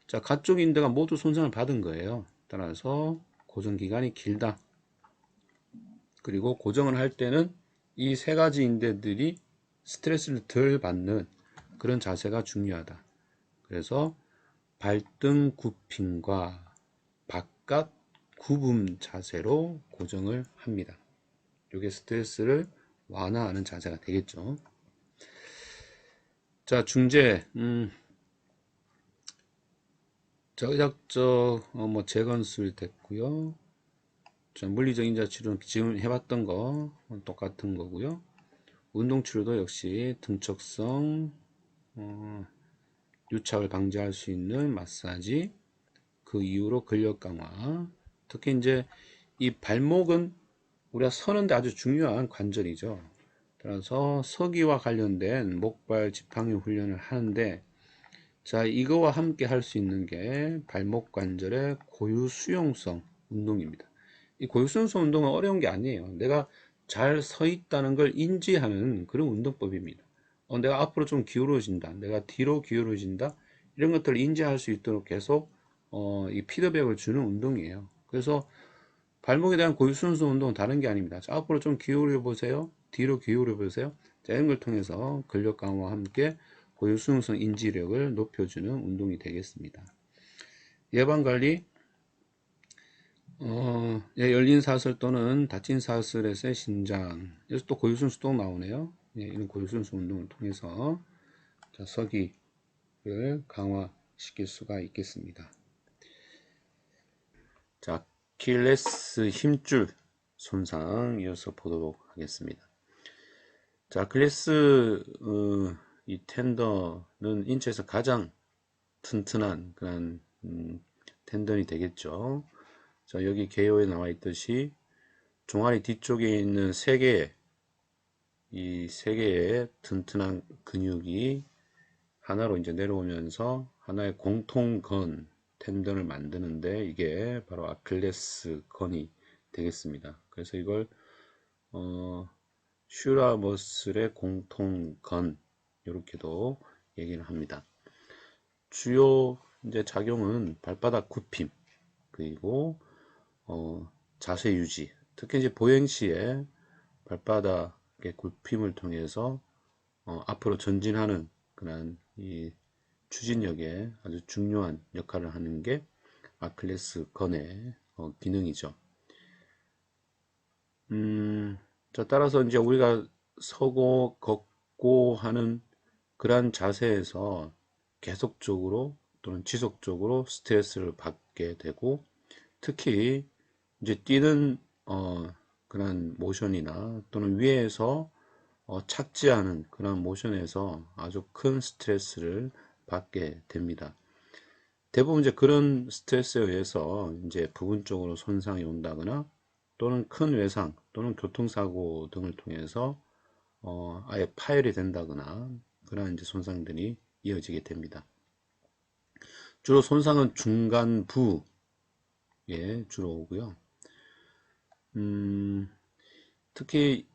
Speaker 1: 자, 가쪽 인대가 모두 손상을 받은 거예요. 따라서 고정 기간이 길다. 그리고 고정을 할 때는 이 3가지 인대들이 스트레스를 덜 받는 그런 자세가 중요하다. 그래서 발등 굽힘과 바깥 굽음 자세로 고정을 합니다. 이게 스트레스를 완화하는 자세가 되겠죠. 자, 중재, 자, 의학적 뭐 재건술 됐고요. 자, 물리적 인자 치료는 지금 해봤던 거 똑같은 거고요. 운동 치료도 역시 등척성 유착을 방지할 수 있는 마사지, 그 이후로 근력 강화. 특히 이제 이 발목은 우리가 서는데 아주 중요한 관절이죠. 따라서 서기와 관련된 목발 지팡이 훈련을 하는데, 자, 이거와 함께 할 수 있는 게 발목 관절의 고유 수용성 운동입니다. 이 고유 수용성 운동은 어려운 게 아니에요. 내가 잘 서 있다는 걸 인지하는 그런 운동법입니다. 내가 앞으로 좀 기울어진다, 내가 뒤로 기울어진다, 이런 것들을 인지할 수 있도록 계속 이 피드백을 주는 운동이에요. 그래서 발목에 대한 고유 수용성 운동은 다른 게 아닙니다. 자, 앞으로 좀 기울여 보세요, 뒤로 기울여 보세요. 자, 이런 걸 통해서 근력 강화와 함께 고유 수용성 인지력을 높여주는 운동이 되겠습니다. 예방관리, 열린 사슬 또는 닫힌 사슬에서의 신장. 여기서 또 고유 수용성 또 나오네요. 이런 고유 수용성 운동을 통해서 자, 서기를 강화시킬 수가 있겠습니다. 자, 아킬레스 힘줄 손상 이어서 보도록 하겠습니다. 자, 아킬레스 이 텐더는 인체에서 가장 튼튼한 그런 텐던이 되겠죠. 자, 여기 개요에 나와 있듯이 종아리 뒤쪽에 있는 이 3개의 튼튼한 근육이 하나로 이제 내려오면서 하나의 공통건 텐던을 만드는데, 이게 바로 아킬레스 건이 되겠습니다. 그래서 이걸 슈라 머슬의 공통건 이렇게도 얘기를 합니다. 주요 이제 작용은 발바닥 굽힘, 그리고 자세 유지, 특히 이제 보행 시에 발바닥의 굽힘을 통해서 앞으로 전진하는 그런 이 추진력에 아주 중요한 역할을 하는 게 아킬레스 건의 기능이죠. 자, 따라서 이제 우리가 서고 걷고 하는 그러한 자세에서 계속적으로 또는 지속적으로 스트레스를 받게 되고, 특히 이제 뛰는 그런 모션이나 또는 위에서 착지 않은 그런 모션에서 아주 큰 스트레스를 받게 됩니다. 대부분 이제 그런 스트레스에 의해서 이제 부분적으로 손상이 온다거나 또는 큰 외상 또는 교통사고 등을 통해서 아예 파열이 된다거나 그런 이제 손상들이 이어지게 됩니다. 주로 손상은 중간부에 주로 오고요. 특히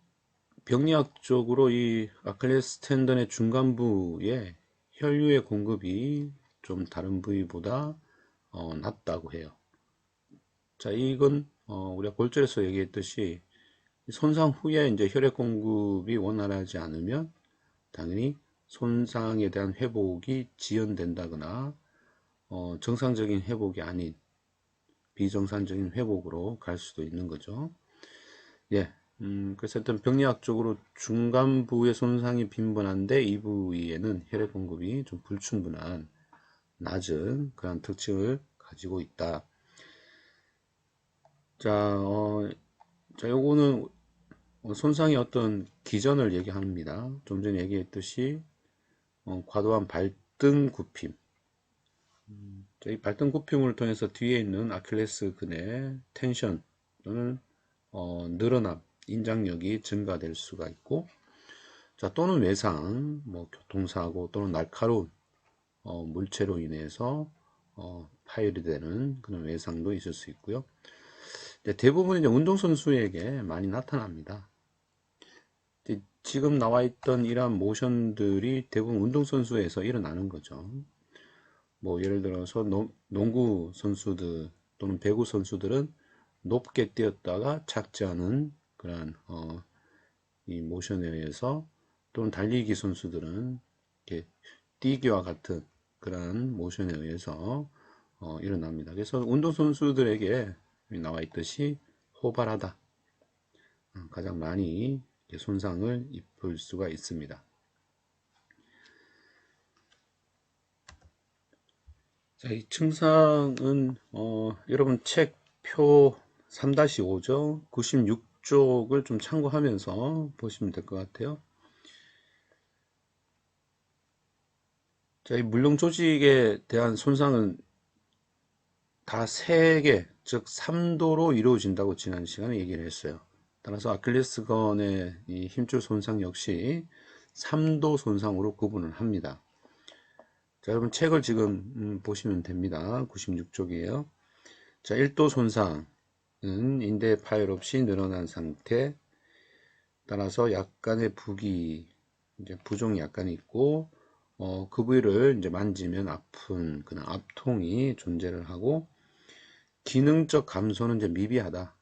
Speaker 1: 병리학적으로 이 아킬레스 텐던의 중간부에 혈류의 공급이 좀 다른 부위보다 낮다고 해요. 자, 이건 우리가 골절에서 얘기했듯이 손상 후에 이제 혈액 공급이 원활하지 않으면 당연히 손상에 대한 회복이 지연된다거나 정상적인 회복이 아닌 비정상적인 회복으로 갈 수도 있는 거죠. 예. 그래서 일단 병리학적으로 중간부의 손상이 빈번한데 이 부위에는 혈액 공급이 좀 불충분한 낮은 그런 특징을 가지고 있다. 자, 요거는 손상의 어떤 기전을 얘기합니다. 좀 전에 얘기했듯이 과도한 발등 굽힘. 이 발등 굽힘을 통해서 뒤에 있는 아킬레스근의 텐션 또는 늘어남, 인장력이 증가될 수가 있고, 자, 또는 외상, 뭐 교통사고 또는 날카로운 물체로 인해서 파열이 되는 그런 외상도 있을 수 있고요. 대부분 이제 운동선수에게 많이 나타납니다. 지금 나와 있던 이러한 모션들이 대부분 운동선수에서 일어나는 거죠. 뭐 예를 들어서 농구 선수들 또는 배구 선수들은 높게 뛰었다가 착지하는 그런 이 모션에 의해서, 또는 달리기 선수들은 이렇게 뛰기와 같은 그런 모션에 의해서 일어납니다. 그래서 운동 선수들에게 나와 있듯이 호발하다 가장 많이 손상을 입을 수가 있습니다. 자, 이 증상은 여러분 책 표 3-5죠. 96쪽을 좀 참고하면서 보시면 될 것 같아요. 자, 이 물렁 조직에 대한 손상은 다 3개, 즉 3도로 이루어진다고 지난 시간에 얘기를 했어요. 따라서 아킬레스건의 이 힘줄 손상 역시 3도 손상으로 구분을 합니다. 자, 여러분 책을 지금 보시면 됩니다. 96쪽이에요. 자, 1도 손상은 인대 파열 없이 늘어난 상태, 따라서 약간의 부기, 이제 부종이 약간 있고, 그 부위를 이제 만지면 아픈 그런 압통이 존재를 하고, 기능적 감소는 이제 미비하다.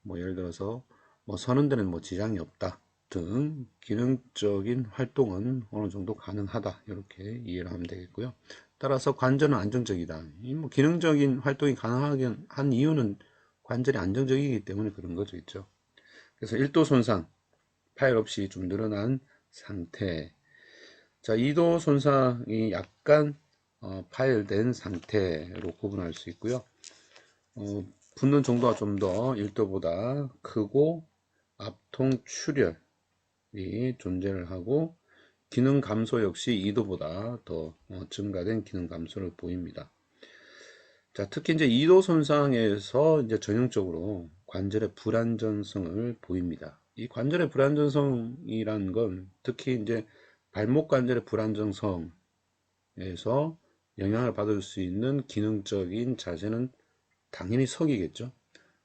Speaker 1: 뭐 예를 들어서 뭐 서는 데는 뭐 지장이 없다 등 기능적인 활동은 어느 정도 가능하다, 이렇게 이해를 하면 되겠고요. 따라서 관절은 안정적이다. 이 뭐 기능적인 활동이 가능하게 한 이유는 관절이 안정적이기 때문에 그런 거죠, 있죠. 그래서 1도 손상, 파열 없이 좀 늘어난 상태. 자, 2도 손상이 약간 파열된 상태로 구분할 수 있고요. 붓는 정도가 좀 더 1도보다 크고 압통 출혈이 존재를 하고, 기능 감소 역시 2도보다 더 증가된 기능 감소를 보입니다. 자, 특히 이제 2도 손상에서 이제 전형적으로 관절의 불안전성을 보입니다. 이 관절의 불안전성이란 건 특히 이제 발목 관절의 불안정성에서 영향을 받을 수 있는 기능적인 자세는 당연히 서기겠죠.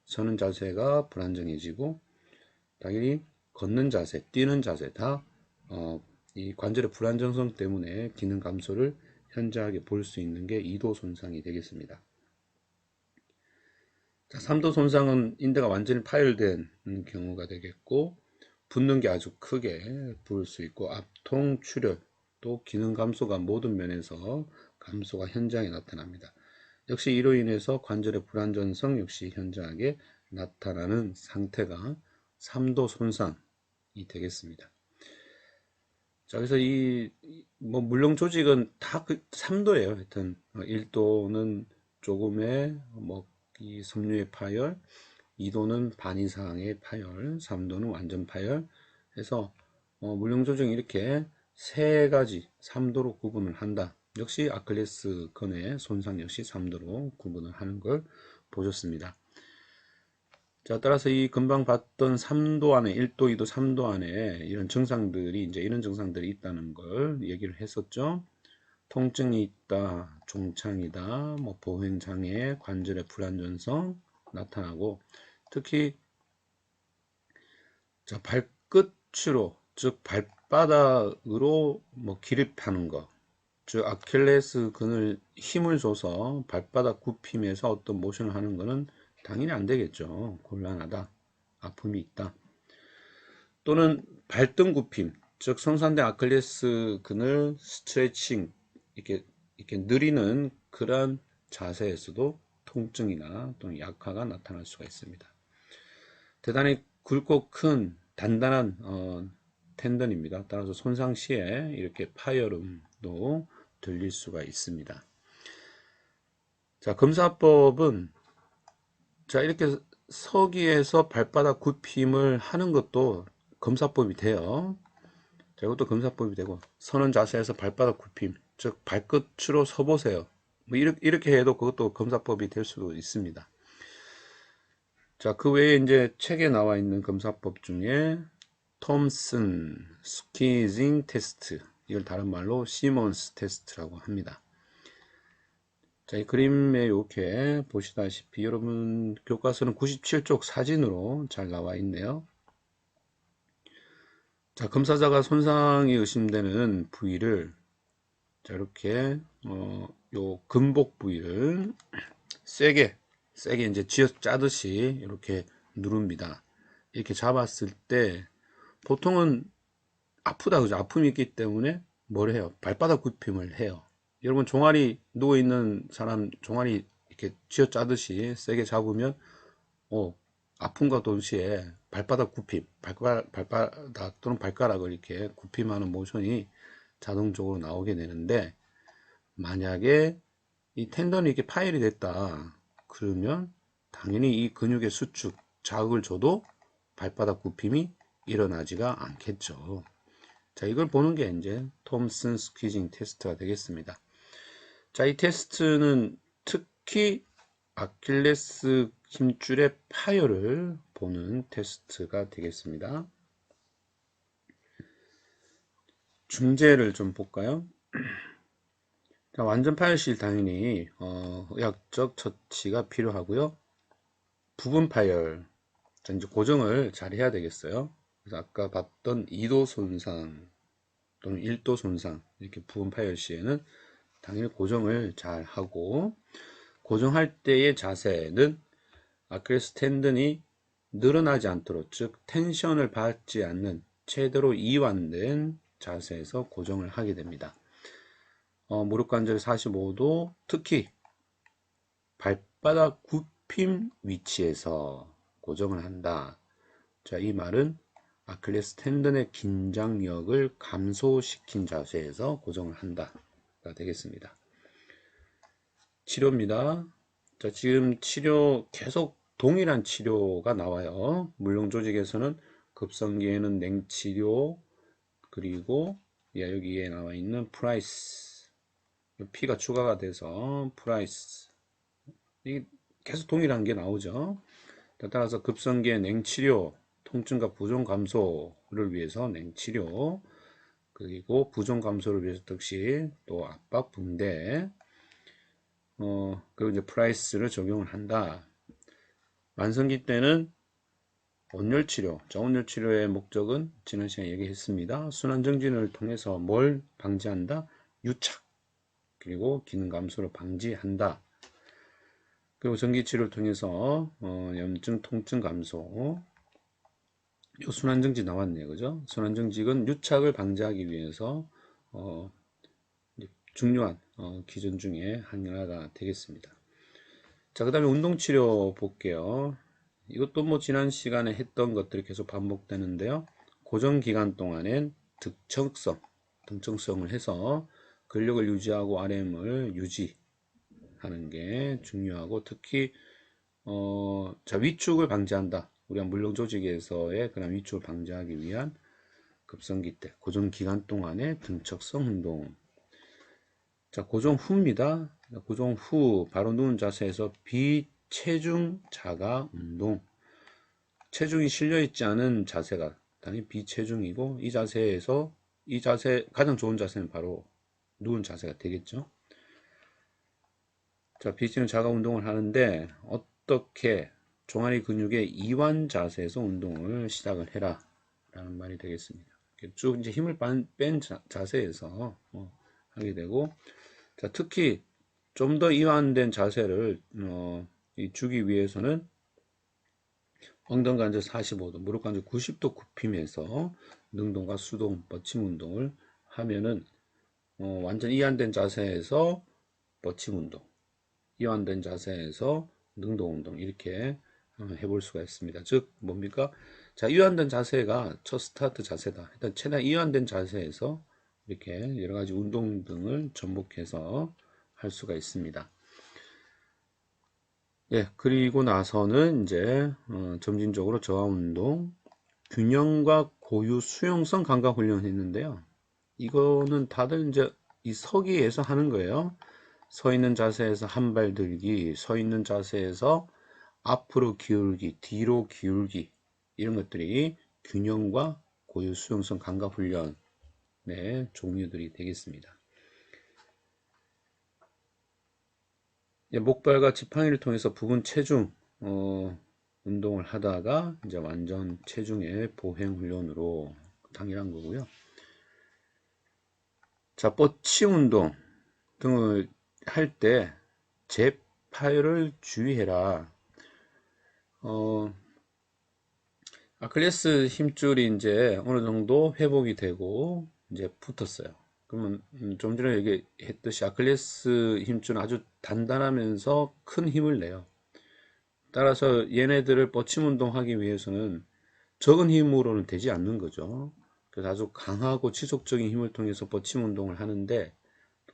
Speaker 1: 서는 자세가 불안정해지고, 당연히 걷는 자세, 뛰는 자세 다 이 관절의 불안정성 때문에 기능 감소를 현저하게 볼 수 있는 게 2도 손상이 되겠습니다. 자, 3도 손상은 인대가 완전히 파열된 경우가 되겠고, 붓는 게 아주 크게 부을 수 있고, 압통, 출혈, 또 기능 감소가 모든 면에서 감소가 현저하게 나타납니다. 역시 이로 인해서 관절의 불안전성 역시 현저하게 나타나는 상태가 3도 손상이 되겠습니다. 자, 그래서 뭐 물렁 조직은 다 3도예요. 하여튼 1도는 조금의 이 섬유의 파열, 2도는 반 이상의 파열, 3도는 완전 파열 해서 물령 조정이 이렇게 세 가지 3도로 구분을 한다. 역시 아킬레스 건의 손상 역시 3도로 구분을 하는 걸 보셨습니다. 자, 따라서 이 금방 봤던 3도 안에 1도, 2도, 3도 안에 이런 증상들이 이제 이런 증상들이 있다는 걸 얘기를 했었죠. 통증이 있다, 종창이다, 뭐 보행 장애, 관절의 불안전성 나타나고 특히 자, 발끝으로 즉 발바닥으로 뭐 기립하는 것, 즉 아킬레스 근을 힘을 줘서 발바닥 굽힘에서 어떤 모션을 하는 것은 당연히 안 되겠죠. 곤란하다, 아픔이 있다. 또는 발등 굽힘, 즉 손상된 아킬레스 근을 스트레칭 이렇게 느리는 그런 자세에서도 통증이나 또는 약화가 나타날 수가 있습니다. 대단히 굵고 큰 단단한 텐던입니다. 따라서 손상 시에 이렇게 파열음도 들릴 수가 있습니다. 자, 검사법은 자 이렇게 서기에서 발바닥 굽힘을 하는 것도 검사법이 돼요. 자, 이것도 검사법이 되고 서는 자세에서 발바닥 굽힘, 즉 발끝으로 서보세요. 뭐 이렇게 해도 그것도 검사법이 될 수도 있습니다. 자, 그 외에 이제 책에 나와 있는 검사법 중에 톰슨 스퀴징 테스트, 이걸 다른 말로 시몬스 테스트라고 합니다. 자, 이 그림에 이렇게 보시다시피 여러분 교과서는 97쪽 사진으로 잘 나와 있네요. 자, 검사자가 손상이 의심되는 부위를 자, 이렇게 요 근복 부위를 세게 이제 쥐어 짜듯이 이렇게 누릅니다. 이렇게 잡았을 때 보통은 아프다 그죠? 아픔이 있기 때문에 뭘 해요? 발바닥 굽힘을 해요. 여러분 종아리 누워있는 사람 종아리 이렇게 쥐어 짜듯이 세게 잡으면 아픔과 동시에 발바닥 굽힘, 발바닥 또는 발가락을 이렇게 굽힘하는 모션이 자동적으로 나오게 되는데 만약에 이 텐던이 이렇게 파열이 됐다 그러면 당연히 이 근육의 수축 자극을 줘도 발바닥 굽힘이 일어나지가 않겠죠. 자, 이걸 보는 게 이제 톰슨 스퀴징 테스트가 되겠습니다. 자, 이 테스트는 특히 아킬레스 힘줄의 파열을 보는 테스트가 되겠습니다. 중재를 좀 볼까요? 자, 완전 파열 시 당연히 의학적 처치가 필요하고요. 부분 파열, 자, 이제 고정을 잘 해야 되겠어요. 그래서 아까 봤던 2도 손상 또는 1도 손상 이렇게 부분 파열 시에는 당연히 고정을 잘 하고 고정할 때의 자세는 아킬레스 텐든이 늘어나지 않도록 즉 텐션을 받지 않는 최대로 이완된 자세에서 고정을 하게 됩니다. 무릎 관절 45도 특히 발바닥 굽힘 위치에서 고정을 한다. 자, 이 말은 아킬레스 텐든의 긴장력을 감소시킨 자세에서 고정을 한다가 되겠습니다. 치료입니다. 자, 지금 치료 계속 동일한 치료가 나와요. 물론 조직에서는 급성기에는 냉치료 그리고 여기에 나와 있는 프라이스 P가 추가가 돼서 프라이스 이 계속 동일한 게 나오죠. 따라서 급성기의 냉치료 통증과 부종 감소를 위해서 냉치료 그리고 부종 감소를 위해서 역시 또 압박 붕대 그리고 이제 프라이스를 적용을 한다. 만성기 때는 온열 치료. 자, 온열 치료의 목적은 지난 시간에 얘기했습니다. 순환 정진을 통해서 뭘 방지한다? 유착 그리고 기능 감소를 방지한다. 그리고 전기 치료를 통해서 염증, 통증 감소. 요 순환 정지 나왔네요, 그죠? 순환 정직은 유착을 방지하기 위해서 중요한 기준 중에 하나가 되겠습니다. 자, 그 다음에 운동치료 볼게요. 이것도 뭐 지난 시간에 했던 것들이 계속 반복되는데요. 고정 기간 동안엔 등청성을 해서 근력을 유지하고 RM을 유지하는 게 중요하고 특히 자, 위축을 방지한다. 우리가 물렁 조직에서의 그런 위축을 방지하기 위한 급성기 때, 고정 기간 동안의 등척성 운동. 자, 고정 후입니다. 고정 후 바로 누운 자세에서 비체중 자가 운동. 체중이 실려 있지 않은 자세가 당연히 비체중이고, 이 자세에서 이 자세 가장 좋은 자세는 바로 누운 자세가 되겠죠. 자, 비체중 자가 운동을 하는데 어떻게 종아리 근육의 이완 자세에서 운동을 시작을 해라 라는 말이 되겠습니다. 쭉 이제 힘을 뺀 자세에서 하게 되고, 자, 특히 좀 더 이완된 자세를 주기 위해서는 엉덩이 관절 45도, 무릎 관절 90도 굽히면서 능동과 수동, 버침 운동을 하면은 완전 이완된 자세에서 버침 운동, 이완된 자세에서 능동 운동 이렇게 해볼 수가 있습니다. 즉 뭡니까? 자, 이완된 자세가 첫 스타트 자세다. 일단 최대한 이완된 자세에서 이렇게 여러 가지 운동 등을 접목해서 할 수가 있습니다. 예, 그리고 나서는 이제 점진적으로 저하 운동, 균형과 고유 수용성 감각 훈련을 했는데요. 이거는 다들 이제 이 서기에서 하는 거예요. 서 있는 자세에서 한 발 들기, 서 있는 자세에서 앞으로 기울기, 뒤로 기울기, 이런 것들이 균형과 고유 수용성 감각 훈련의 종류들이 되겠습니다. 목발과 지팡이를 통해서 부분 체중 운동을 하다가 이제 완전 체중의 보행 훈련으로 당연한 거고요. 자, 뻗치 운동 등을 할 때 재파열을 주의해라. 아킬레스 힘줄이 이제 어느 정도 회복이 되고 이제 붙었어요. 그러면 좀 전에 얘기했듯이 아킬레스 힘줄은 아주 단단하면서 큰 힘을 내요. 따라서 얘네들을 뻗침 운동하기 위해서는 적은 힘으로는 되지 않는 거죠. 그래서 아주 강하고 지속적인 힘을 통해서 뻗침 운동을 하는데,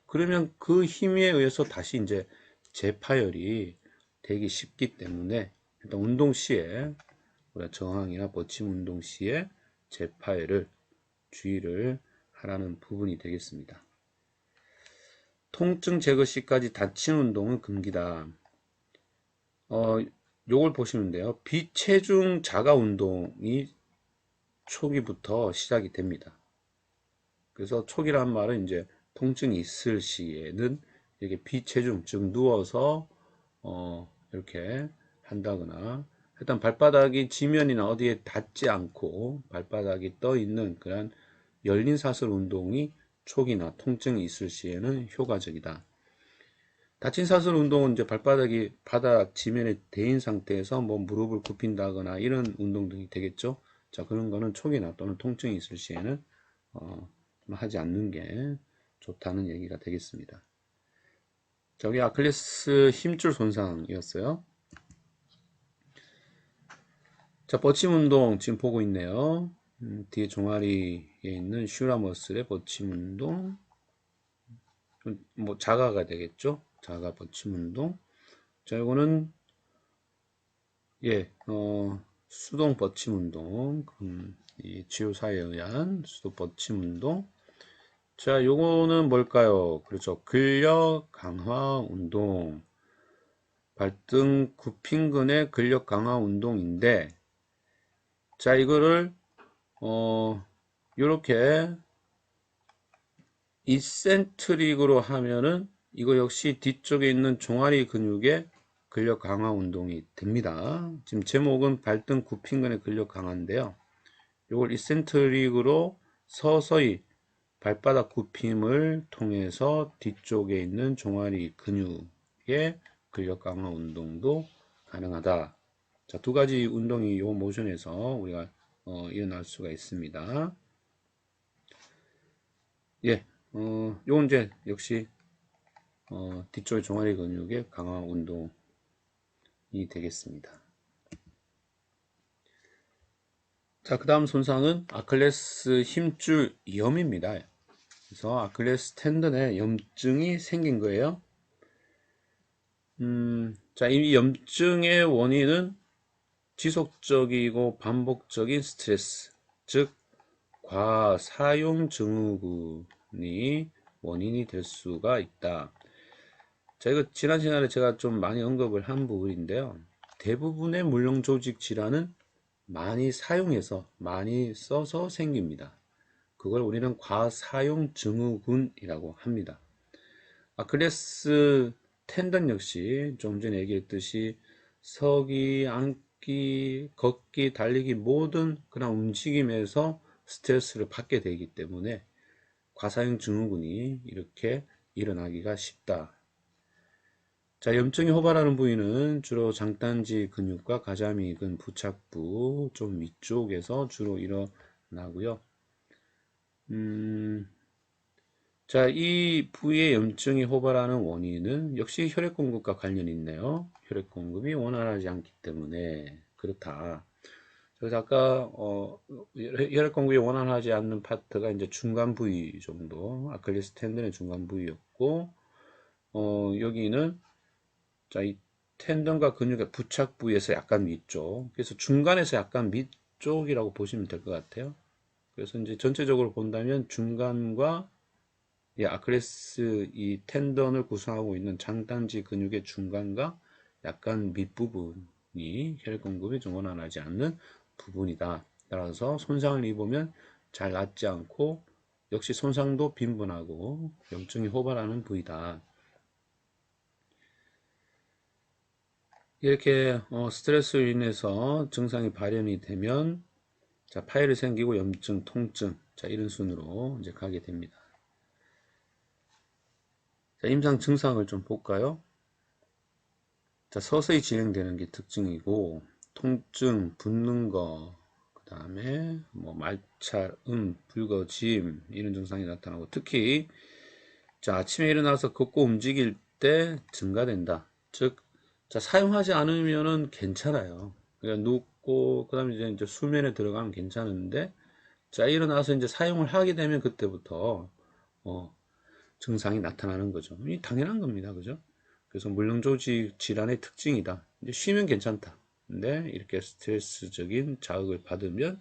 Speaker 1: 그러면 그 힘에 의해서 다시 이제 재파열이 되기 쉽기 때문에 일단 운동 시에 우리가 저항이나 뻗침 운동 시에 재파열을 주의를 하라는 부분이 되겠습니다. 통증 제거 시까지 다친 운동은 금기다. 요걸 보시면 돼요. 비체중 자가 운동이 초기부터 시작이 됩니다. 그래서 초기란 말은 이제 통증이 있을 시에는 이렇게 비체중, 즉 누워서 이렇게 한다거나, 일단 발바닥이 지면이나 어디에 닿지 않고 발바닥이 떠 있는 그런 열린 사슬 운동이 초기나 통증이 있을 시에는 효과적이다. 닫힌 사슬 운동은 이제 발바닥이 바닥 지면에 대인 상태에서 뭐 무릎을 굽힌다거나 이런 운동 등이 되겠죠. 자, 그런 거는 초기나 또는 통증이 있을 시에는 좀 하지 않는 게 좋다는 얘기가 되겠습니다. 저기 아킬레스 힘줄 손상이었어요. 자, 버침 운동 지금 보고 있네요. 뒤에 종아리에 있는 슈라 머슬의 버침 운동, 뭐 자가가 되겠죠. 자가 버침 운동. 자, 이거는 수동 버침 운동, 이 지효사에 의한 수동 버침 운동. 자, 요거는 뭘까요? 그렇죠. 근력 강화 운동, 발등 굽힌근의 근력 강화 운동인데, 자, 이거를 요렇게 이센트릭으로 하면은 이거 역시 뒤쪽에 있는 종아리 근육의 근력 강화 운동이 됩니다. 지금 제목은 발등 굽힌근의 근력 강화인데요. 이걸 이센트릭으로 서서히 발바닥 굽힘을 통해서 뒤쪽에 있는 종아리 근육의 근력 강화 운동도 가능하다. 자, 두 가지 운동이 이 모션에서 우리가 일어날 수가 있습니다. 예, 요건 이제 역시 뒤쪽의 종아리 근육의 강화 운동이 되겠습니다. 자, 그 다음 손상은 아킬레스 힘줄 염입니다. 그래서 아킬레스 텐던에 염증이 생긴 거예요. 자, 이 염증의 원인은 지속적이고 반복적인 스트레스, 즉 과사용 증후군이 원인이 될 수가 있다. 자, 이거 지난 시간에 제가 좀 많이 언급을 한 부분인데요. 대부분의 물렁 조직 질환은 많이 사용해서, 많이 써서 생깁니다. 그걸 우리는 과사용 증후군이라고 합니다. 아킬레스 텐던 역시 좀 전에 얘기했듯이 서기, 앉기, 걷기, 달리기 모든 그런 움직임에서 스트레스를 받게 되기 때문에 과사용 증후군이 이렇게 일어나기가 쉽다. 자, 염증이 호발하는 부위는 주로 장단지 근육과 가자미 익은 부착부 좀 위쪽에서 주로 일어나고요. 자, 이 부위의 염증이 호발하는 원인은 역시 혈액 공급과 관련이 있네요. 혈액 공급이 원활하지 않기 때문에 그렇다. 그래서 아까 혈액 공급이 원활하지 않는 파트가 이제 중간 부위 정도, 아킬레스 텐던의 중간 부위였고, 여기는 자, 이 텐던과 근육의 부착 부위에서 약간 위쪽, 그래서 중간에서 약간 밑쪽이라고 보시면 될 것 같아요. 그래서 이제 전체적으로 본다면 중간과 이 아킬레스 이 텐던을 구성하고 있는 장단지 근육의 중간과 약간 밑부분이 혈액 공급이 좀 원활하지 않는 부분이다. 따라서 손상을 입으면 잘 낫지 않고 역시 손상도 빈번하고 염증이 호발하는 부위다. 이렇게 스트레스로 인해서 증상이 발현이 되면 자, 파열이 생기고 염증, 통증, 자, 이런 순으로 이제 가게 됩니다. 자, 임상 증상을 좀 볼까요? 자, 서서히 진행되는 게 특징이고, 통증, 붓는 거, 그 다음에 뭐 말차, 붉어짐 이런 증상이 나타나고, 특히 자, 아침에 일어나서 걷고 움직일 때 증가된다. 즉, 자, 사용하지 않으면은 괜찮아요. 그러니까 눕고 그다음에 이제 수면에 들어가면 괜찮은데, 자, 일어나서 이제 사용을 하게 되면 그때부터 어, 증상이 나타나는 거죠. 이 당연한 겁니다. 그죠? 그래서 물렁조직 질환의 특징이다. 이제 쉬면 괜찮다. 근데 이렇게 스트레스적인 자극을 받으면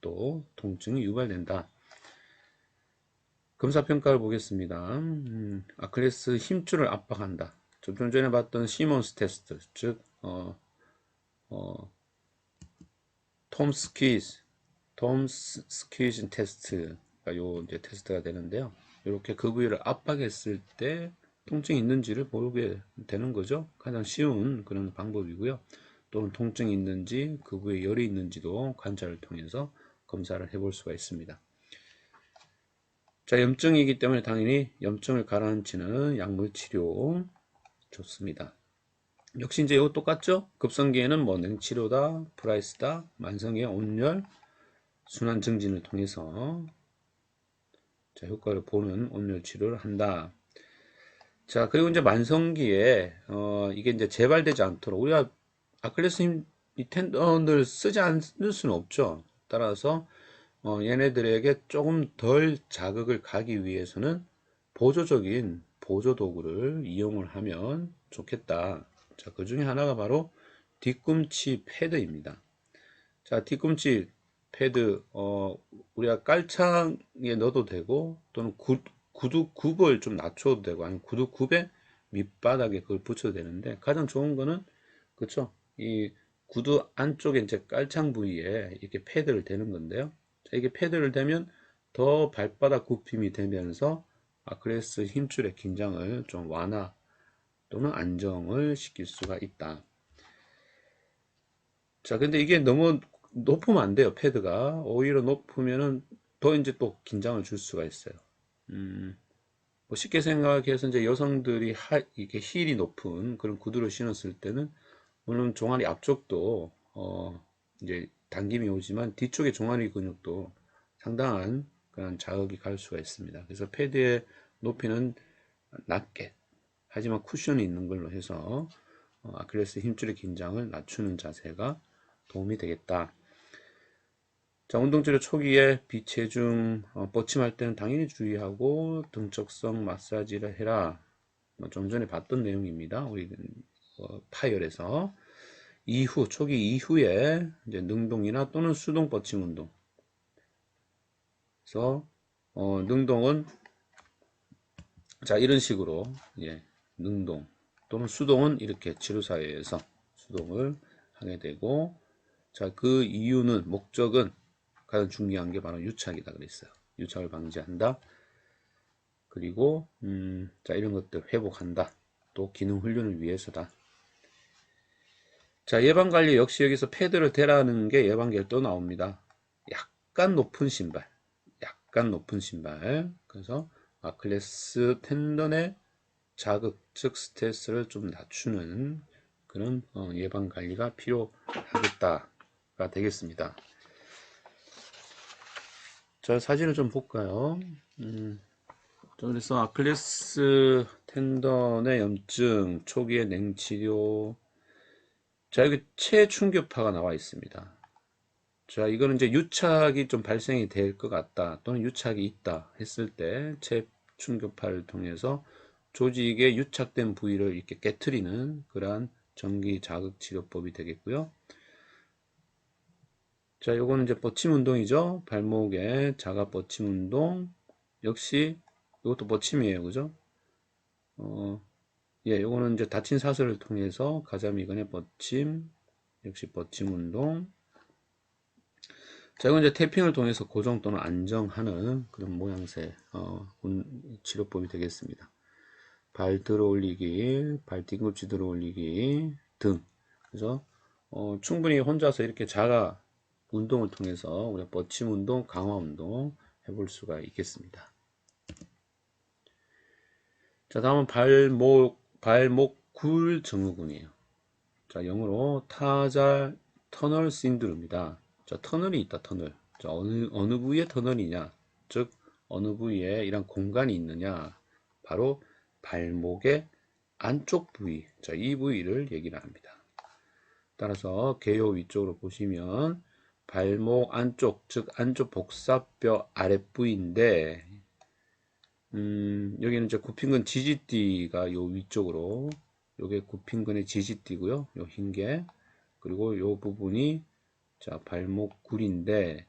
Speaker 1: 또 통증이 유발된다. 검사 평가를 보겠습니다. 아킬레스 힘줄을 압박한다. 좀 전에 봤던 시몬스 테스트, 즉 어, 톰스퀴즈 테스트가 요 이제 테스트가 되는데요. 이렇게 그 부위를 압박했을 때 통증이 있는지를 보게 되는 거죠. 가장 쉬운 그런 방법이고요. 또는 통증이 있는지 그 부위에 열이 있는지도 관찰을 통해서 검사를 해볼 수가 있습니다. 자, 염증이기 때문에 당연히 염증을 가라앉히는 약물 치료 좋습니다. 역시 이제 이거 똑같죠? 급성기에는 뭐 냉치료다, 프라이스다, 만성기에 온열, 순환 증진을 통해서 자, 효과를 보는 온열 치료를 한다. 자, 그리고 이제 만성기에 이게 이제 재발되지 않도록 우리가 아킬레스 이 텐던을 쓰지 않을 수는 없죠. 따라서 얘네들에게 조금 덜 자극을 가기 위해서는 보조적인 보조 도구를 이용을 하면 좋겠다. 자, 그 중에 하나가 바로 뒤꿈치 패드입니다. 자, 뒤꿈치 패드, 우리가 깔창에 넣어도 되고, 또는 구두 굽을 좀 낮춰도 되고, 아니면 구두 굽의 밑바닥에 그걸 붙여도 되는데, 가장 좋은 거는, 그쵸? 이 구두 안쪽에 이제 깔창 부위에 이렇게 패드를 대는 건데요. 자, 이게 패드를 대면 더 발바닥 굽힘이 되면서 아킬레스 힘줄의 긴장을 좀 완화 또는 안정을 시킬 수가 있다. 자, 근데 이게 너무 높으면 안 돼요, 패드가. 오히려 높으면은 더 이제 또 긴장을 줄 수가 있어요. 뭐 쉽게 생각해서 이제 여성들이 이렇게 힐이 높은 그런 구두를 신었을 때는 물론 종아리 앞쪽도 이제 당김이 오지만 뒤쪽의 종아리 근육도 상당한 그런 자극이 갈 수가 있습니다. 그래서 패드의 높이는 낮게 하지만 쿠션이 있는 걸로 해서 아킬레스 힘줄의 긴장을 낮추는 자세가 도움이 되겠다. 자, 운동치료 초기에 비체중 뻗침할 때는 당연히 주의하고 등척성 마사지를 해라. 좀 전에 봤던 내용입니다. 우리 파열에서 초기 이후에 이제 능동이나 또는 수동 뻗침 운동. 그래서 능동은 자 이런 식으로 예, 능동 또는 수동은 이렇게 치료사회에서 수동을 하게 되고 자 그 이유는 목적은 가장 중요한 게 바로 유착이다 그랬어요. 유착을 방지한다. 그리고 자 이런 것들 회복한다. 또 기능 훈련을 위해서다. 자 예방관리 역시 여기서 패드를 대라는 게 예방계에 또 나옵니다. 약간 높은 신발 약간 높은 신발 그래서 아킬레스 텐던의 자극 즉 스트레스를 좀 낮추는 그런 예방관리가 필요하겠다가 되겠습니다. 자 사진을 좀 볼까요? 그래서 아킬레스 텐던의 염증 초기의 냉치료 자 여기 체충격파가 나와 있습니다. 자 이거는 이제 유착이 좀 발생이 될 것 같다 또는 유착이 있다 했을 때 체충격파를 통해서 조직에 유착된 부위를 이렇게 깨트리는 그러한 전기 자극 치료법이 되겠고요. 자 요거는 이제 뻗침 운동이죠. 발목에 자가 뻗침 운동 역시 이것도 뻗침이에요. 그죠? 예, 요거는 이제 다친 사슬을 통해서 가자미근의 뻗침 역시 뻗침 운동 자, 이건 이제 태핑을 통해서 고정 또는 안정하는 그런 모양새, 치료법이 되겠습니다. 발 들어 올리기, 발 뒤꿈치 들어 올리기 등. 그래서, 충분히 혼자서 이렇게 자가 운동을 통해서 우리가 뻗침 운동, 강화 운동 해볼 수가 있겠습니다. 자, 다음은 발목 굴 증후군이에요. 자, 영어로 타잘 터널 신드롬입니다. 자, 터널이 있다, 터널. 자, 어느 부위에 터널이냐? 즉, 어느 부위에 이런 공간이 있느냐? 바로 발목의 안쪽 부위. 자, 이 부위를 얘기를 합니다. 따라서 개요 위쪽으로 보시면 발목 안쪽, 즉, 안쪽 복사뼈 아랫부위인데, 여기는 이제 굽힌근 지지띠가 요 위쪽으로, 요게 굽힌근의 지지띠고요. 요 흰 게. 그리고 요 부분이 자 발목 굴인데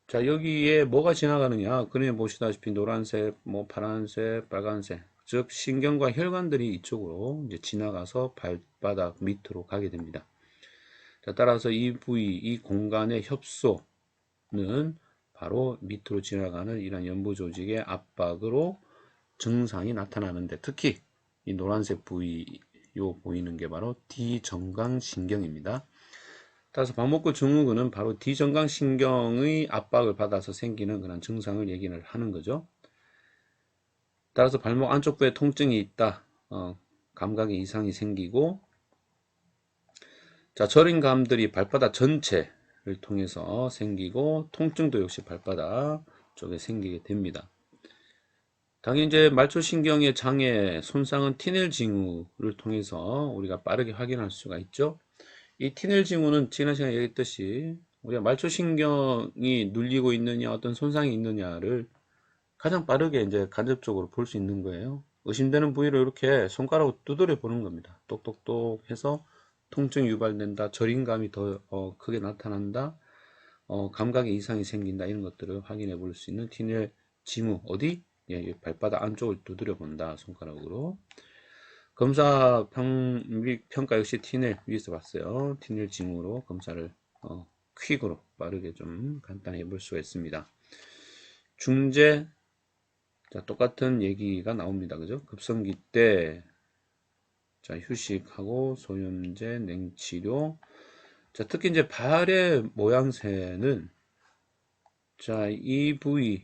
Speaker 1: 자 여기에 뭐가 지나가느냐 그림에 보시다시피 노란색 뭐 파란색 빨간색 즉 신경과 혈관들이 이쪽으로 이제 지나가서 발바닥 밑으로 가게 됩니다. 자 따라서 이 부위 이 공간의 협소는 바로 밑으로 지나가는 이런 연부 조직의 압박으로 증상이 나타나는데 특히 이 노란색 부위 요 보이는 게 바로 뒤정강신경입니다. 따라서 반복구 증후군은 바로 뒤정강신경의 압박을 받아서 생기는 그런 증상을 얘기를 하는 거죠. 따라서 발목 안쪽부에 통증이 있다. 감각의 이상이 생기고 자 저린 감들이 발바닥 전체를 통해서 생기고 통증도 역시 발바닥 쪽에 생기게 됩니다. 당연히 이제 말초신경의 장애 손상은 티넬 징후를 통해서 우리가 빠르게 확인할 수가 있죠. 이 티넬 징후는 지난 시간에 얘기했듯이 우리가 말초신경이 눌리고 있느냐 어떤 손상이 있느냐를 가장 빠르게 이제 간접적으로 볼 수 있는 거예요. 의심되는 부위를 이렇게 손가락으로 두드려 보는 겁니다. 똑똑똑 해서 통증이 유발된다, 저림감이 더 크게 나타난다, 감각에 이상이 생긴다 이런 것들을 확인해 볼 수 있는 티넬 징후 어디? 예, 발바닥 안쪽을 두드려 본다 손가락으로. 검사 평가 역시 티넬 위에서 봤어요. 티넬 징후로 검사를 퀵으로 빠르게 좀 간단히 해볼 수가 있습니다. 중재 자 똑같은 얘기가 나옵니다. 그죠? 급성기 때 자 휴식하고 소염제 냉치료 자 특히 이제 발의 모양새는 자 이 부위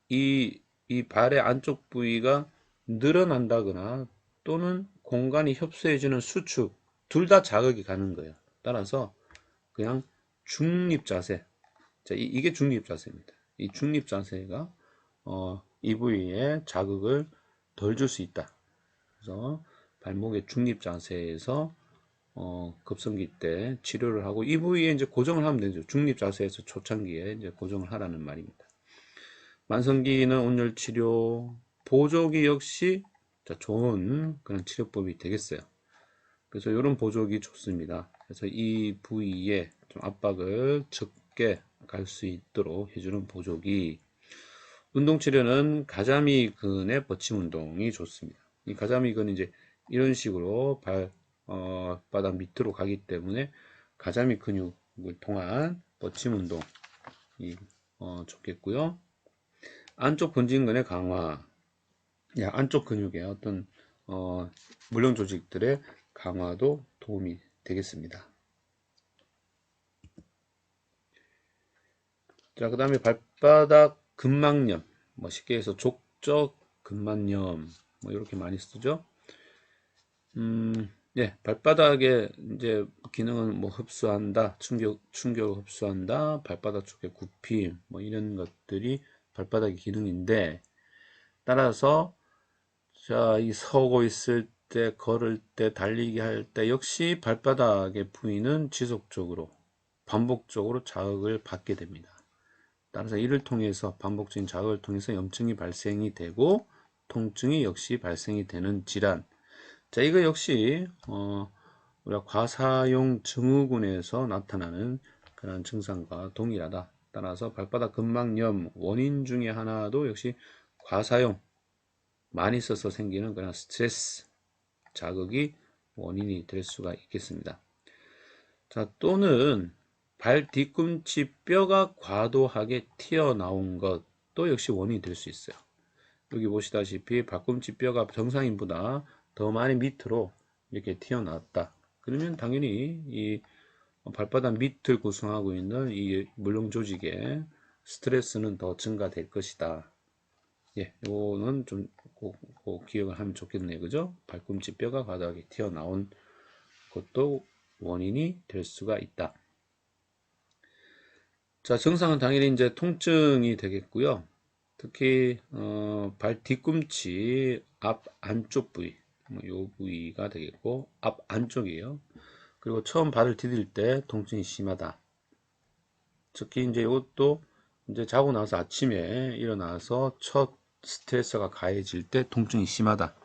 Speaker 1: 이 발의 안쪽 부위가 늘어난다거나 또는 공간이 협소해지는 수축 둘 다 자극이 가는 거예요. 따라서 그냥 중립 자세 자 이게 중립 자세입니다. 이 중립 자세가 이 부위에 자극을 덜 줄 수 있다. 그래서 발목의 중립 자세에서 급성기 때 치료를 하고 이 부위에 이제 고정을 하면 되죠. 중립 자세에서 초창기에 이제 고정을 하라는 말입니다. 만성기는 온열 치료, 보조기 역시 좋은 그런 치료법이 되겠어요. 그래서 이런 보조기 좋습니다. 그래서 이 부위에 좀 압박을 적게 갈 수 있도록 해주는 보조기. 운동치료는 가자미근의 버침 운동이 좋습니다. 이 가자미근은 이제 이런 식으로 발바닥 밑으로 가기 때문에 가자미 근육을 통한 버침 운동이 좋겠고요. 안쪽 본진근의 강화, 안쪽 근육의 어떤 물렁 조직들의 강화도 도움이 되겠습니다. 자, 그 다음에 발바닥 근막염, 쉽게 해서 족저 근막염, 이렇게 많이 쓰죠. 예, 발바닥의 이제 기능은 흡수한다, 충격을 흡수한다, 발바닥 쪽의 굽힘, 이런 것들이 발바닥의 기능인데, 따라서 자, 이 서고 있을 때, 걸을 때, 달리기 할 때 역시 발바닥의 부위는 지속적으로, 반복적으로 자극을 받게 됩니다. 따라서 이를 통해서 반복적인 자극을 통해서 염증이 발생이 되고 통증이 역시 발생이 되는 질환. 자, 이거 역시 우리가 과사용 증후군에서 나타나는 그런 증상과 동일하다. 따라서 발바닥 근막염 원인 중에 하나도 역시 과사용 많이 써서 생기는 그런 스트레스 자극이 원인이 될 수가 있겠습니다. 자, 또는 발 뒤꿈치 뼈가 과도하게 튀어나온 것도 역시 원인이 될 수 있어요. 여기 보시다시피 발꿈치 뼈가 정상인보다 더 많이 밑으로 이렇게 튀어나왔다. 그러면 당연히 이 발바닥 밑을 구성하고 있는 이 물렁 조직의 스트레스는 더 증가될 것이다. 예, 이거는 좀 꼭 기억을 하면 좋겠네요. 그죠? 발꿈치 뼈가 과도하게 튀어나온 것도 원인이 될 수가 있다. 자, 증상은 당연히 이제 통증이 되겠고요. 특히 발 뒤꿈치 앞 안쪽 부위, 요 부위가 되겠고 앞 안쪽이에요. 그리고 처음 발을 디딜 때 통증이 심하다. 특히 이제 이것도 이제 자고 나서 아침에 일어나서 첫 스트레스가 가해질 때 통증이 심하다.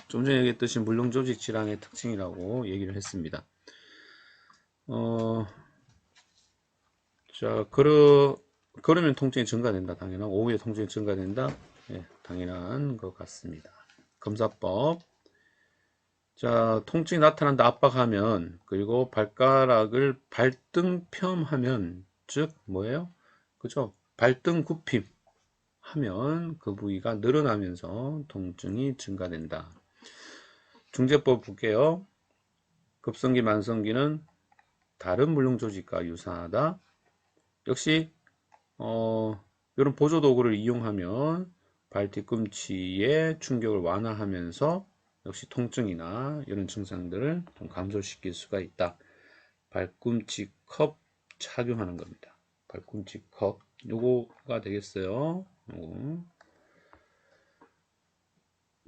Speaker 1: 좀 전에 얘기했듯이 물렁 조직 질환의 특징이라고 얘기를 했습니다. 자, 걸으면 통증이 증가된다. 당연하고, 오후에 통증이 증가된다. 예, 당연한 것 같습니다. 검사법. 자, 통증이 나타난다. 압박하면, 그리고 발가락을 발등평하면, 즉, 뭐예요? 그죠? 발등 굽힘 하면 그 부위가 늘어나면서 통증이 증가된다. 중재법 볼게요. 급성기, 만성기는 다른 물렁 조직과 유사하다. 역시 이런 보조 도구를 이용하면 발 뒤꿈치의 충격을 완화하면서 역시 통증이나 이런 증상들을 좀 감소시킬 수가 있다. 발꿈치 컵 착용하는 겁니다. 발꿈치 컵 요거가 되겠어요. 요거.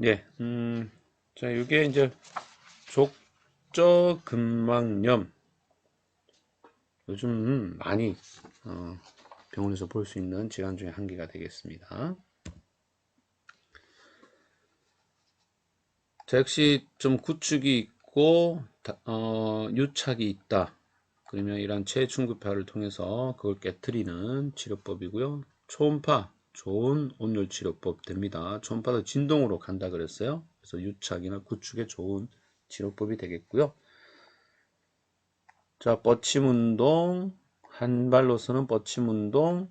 Speaker 1: 예, 자, 이게 이제 족저 근막염 요즘 많이 병원에서 볼 수 있는 질환 중에 한 개가 되겠습니다. 자, 역시 좀 구축이 있고 유착이 있다. 그러면 이런 체중급파를 통해서 그걸 깨트리는 치료법이고요. 초음파, 좋은 온열 치료법 됩니다. 초음파도 진동으로 간다 그랬어요. 그래서 유착이나 구축에 좋은 치료법이 되겠고요. 자, 뻗침 운동, 한 발로서는 뻗침 운동.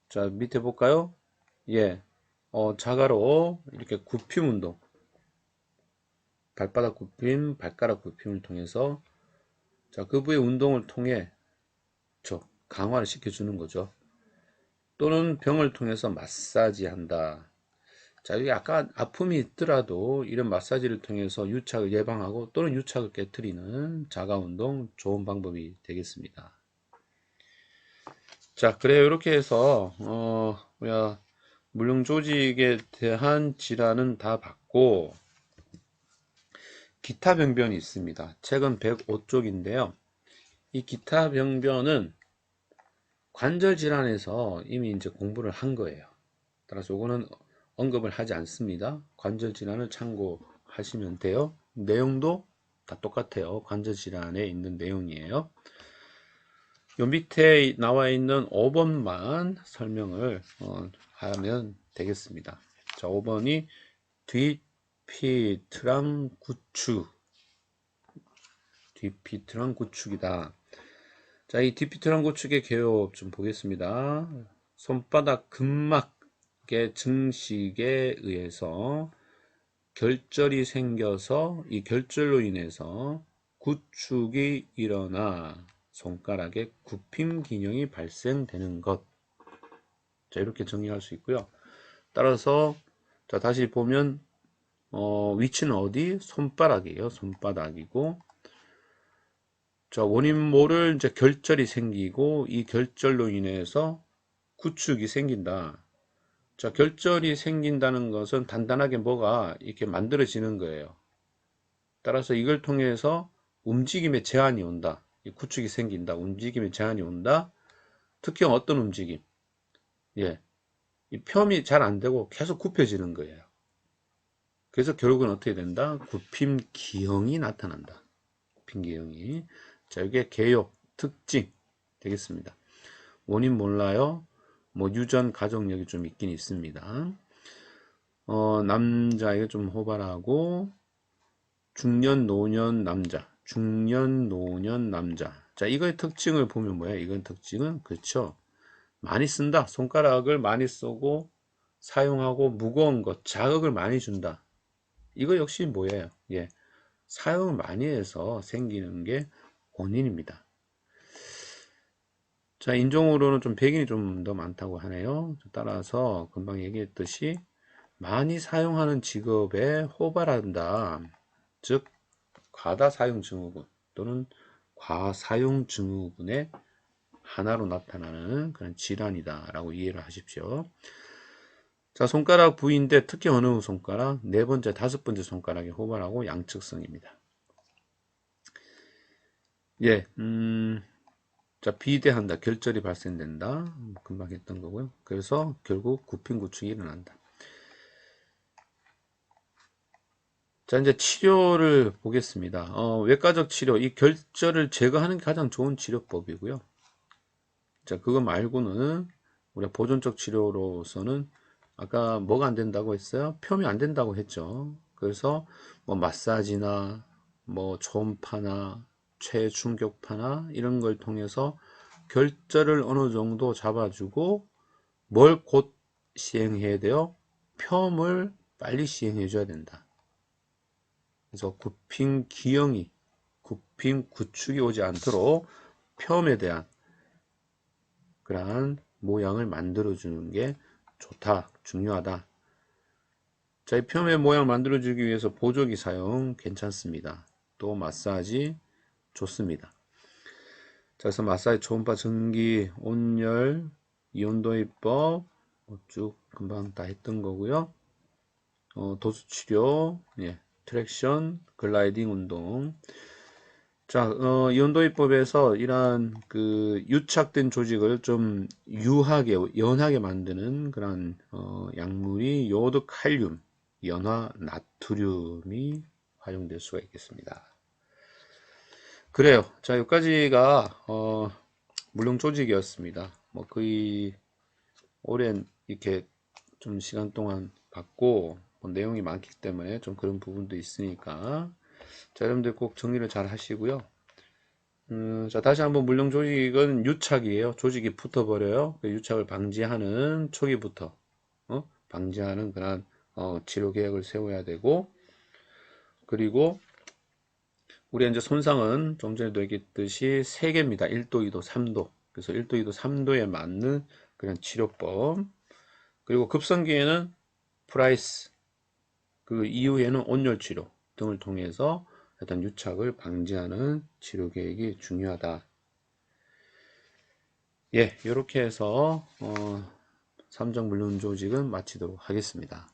Speaker 1: 자, 밑에 볼까요? 예, 자가로 이렇게 굽힘 운동. 발바닥 굽힘, 발가락 굽힘을 통해서 자, 그 부의 운동을 통해 강화를 시켜주는 거죠. 또는 병을 통해서 마사지 한다. 자, 여기 약간 아픔이 있더라도 이런 마사지를 통해서 유착을 예방하고 또는 유착을 깨트리는 자가 운동 좋은 방법이 되겠습니다. 자, 그래요. 이렇게 해서 물렁 조직에 대한 질환은 다 봤고 기타 병변이 있습니다. 책은 105쪽인데요. 이 기타 병변은 관절 질환에서 이미 이제 공부를 한 거예요. 따라서 이거는 언급을 하지 않습니다. 관절 질환을 참고하시면 돼요. 내용도 다 똑같아요. 관절 질환에 있는 내용이에요. 요 밑에 나와 있는 5번만 설명을 하면 되겠습니다. 자, 5번이 뒷피트랑 구축이다. 자, 이 뒷피트랑 구축의 개요 좀 보겠습니다. 손바닥 근막의 증식에 의해서 결절이 생겨서 이 결절로 인해서 구축이 일어나 손가락에 굽힘 기능이 발생되는 것. 자, 이렇게 정리할 수 있고요. 따라서 자, 다시 보면 위치는 어디? 손바닥이에요. 손바닥이고, 자, 원인 모를 이제 결절이 생기고 이 결절로 인해서 구축이 생긴다. 자, 결절이 생긴다는 것은 단단하게 뭐가 이렇게 만들어지는 거예요. 따라서 이걸 통해서 움직임에 제한이 온다. 이 구축이 생긴다. 움직임에 제한이 온다. 특히 어떤 움직임? 예. 이 펴이 잘 안 되고 계속 굽혀지는 거예요. 그래서 결국은 어떻게 된다? 굽힘 기형이 나타난다. 굽힘 기형이. 자, 이게 개요, 특징 되겠습니다. 원인 몰라요. 뭐 유전 가족력이 좀 있긴 있습니다. 남자에게 좀 호발하고 중년 노년 남자. 자, 이거의 특징을 보면 뭐야? 이건 특징은 그렇죠. 많이 쓴다. 손가락을 많이 쓰고 사용하고 무거운 것, 자극을 많이 준다. 이거 역시 뭐예요? 예. 사용을 많이 해서 생기는 게 원인입니다. 자, 인종으로는 좀 백인이 좀 더 많다고 하네요. 따라서 금방 얘기했듯이 많이 사용하는 직업에 호발한다. 즉, 과다사용 증후군 또는 과사용 증후군의 하나로 나타나는 그런 질환이다라고 이해를 하십시오. 자, 손가락 부위인데 특히 어느 손가락? 네 번째, 다섯 번째 손가락에 호발하고 양측성입니다. 예, 자, 비대한다. 결절이 발생된다. 금방 했던 거고요. 그래서 결국 굽힘 구축이 일어난다. 자, 이제 치료를 보겠습니다. 외과적 치료, 이 결절을 제거하는 게 가장 좋은 치료법이고요. 자, 그거 말고는 우리가 보존적 치료로서는 아까 뭐가 안 된다고 했어요? 펴이 안 된다고 했죠. 그래서 뭐 마사지나 뭐 초음파나 최충격파나 이런 걸 통해서 결절을 어느 정도 잡아주고 뭘 곧 시행해야 돼요? 펴을 빨리 시행해 줘야 된다. 그래서 굽힘 기형이 굽힘 구축이 오지 않도록 펴에 대한 그러한 모양을 만들어 주는 게 좋다, 중요하다. 자, 이 펴의 모양 만들어 주기 위해서 보조기 사용 괜찮습니다. 또 마사지 좋습니다. 자, 그래서 마사지 초음파 전기 온열 이온도입법 쭉 금방 다 했던 거고요. 도수치료, 예, 트랙션, 글라이딩 운동. 자, 이온도입법에서 이러한 그 유착된 조직을 좀 유하게, 연하게 만드는 그런 약물이 요오드 칼륨, 연화 나트륨이 활용될 수가 있겠습니다. 그래요. 자, 여기까지가 물렁 조직이었습니다. 뭐 거의 오랜 이렇게 좀 시간 동안 봤고 뭐 내용이 많기 때문에 좀 그런 부분도 있으니까 자, 여러분들 꼭 정리를 잘 하시고요. 자, 다시 한번 물렁 조직은 유착이에요. 조직이 붙어버려요. 그 유착을 방지하는 초기부터 방지하는 그런 치료 계획을 세워야 되고, 그리고 우리 이제 손상은 좀 전에도 얘기했듯이 3개입니다. 1도, 2도, 3도. 그래서 1도, 2도, 3도에 맞는 그런 치료법. 그리고 급성기에는 프라이스, 그 이후에는 온열 치료 등을 통해서 일단 유착을 방지하는 치료 계획이 중요하다. 예, 이렇게 해서 삼정 물륜 조직은 마치도록 하겠습니다.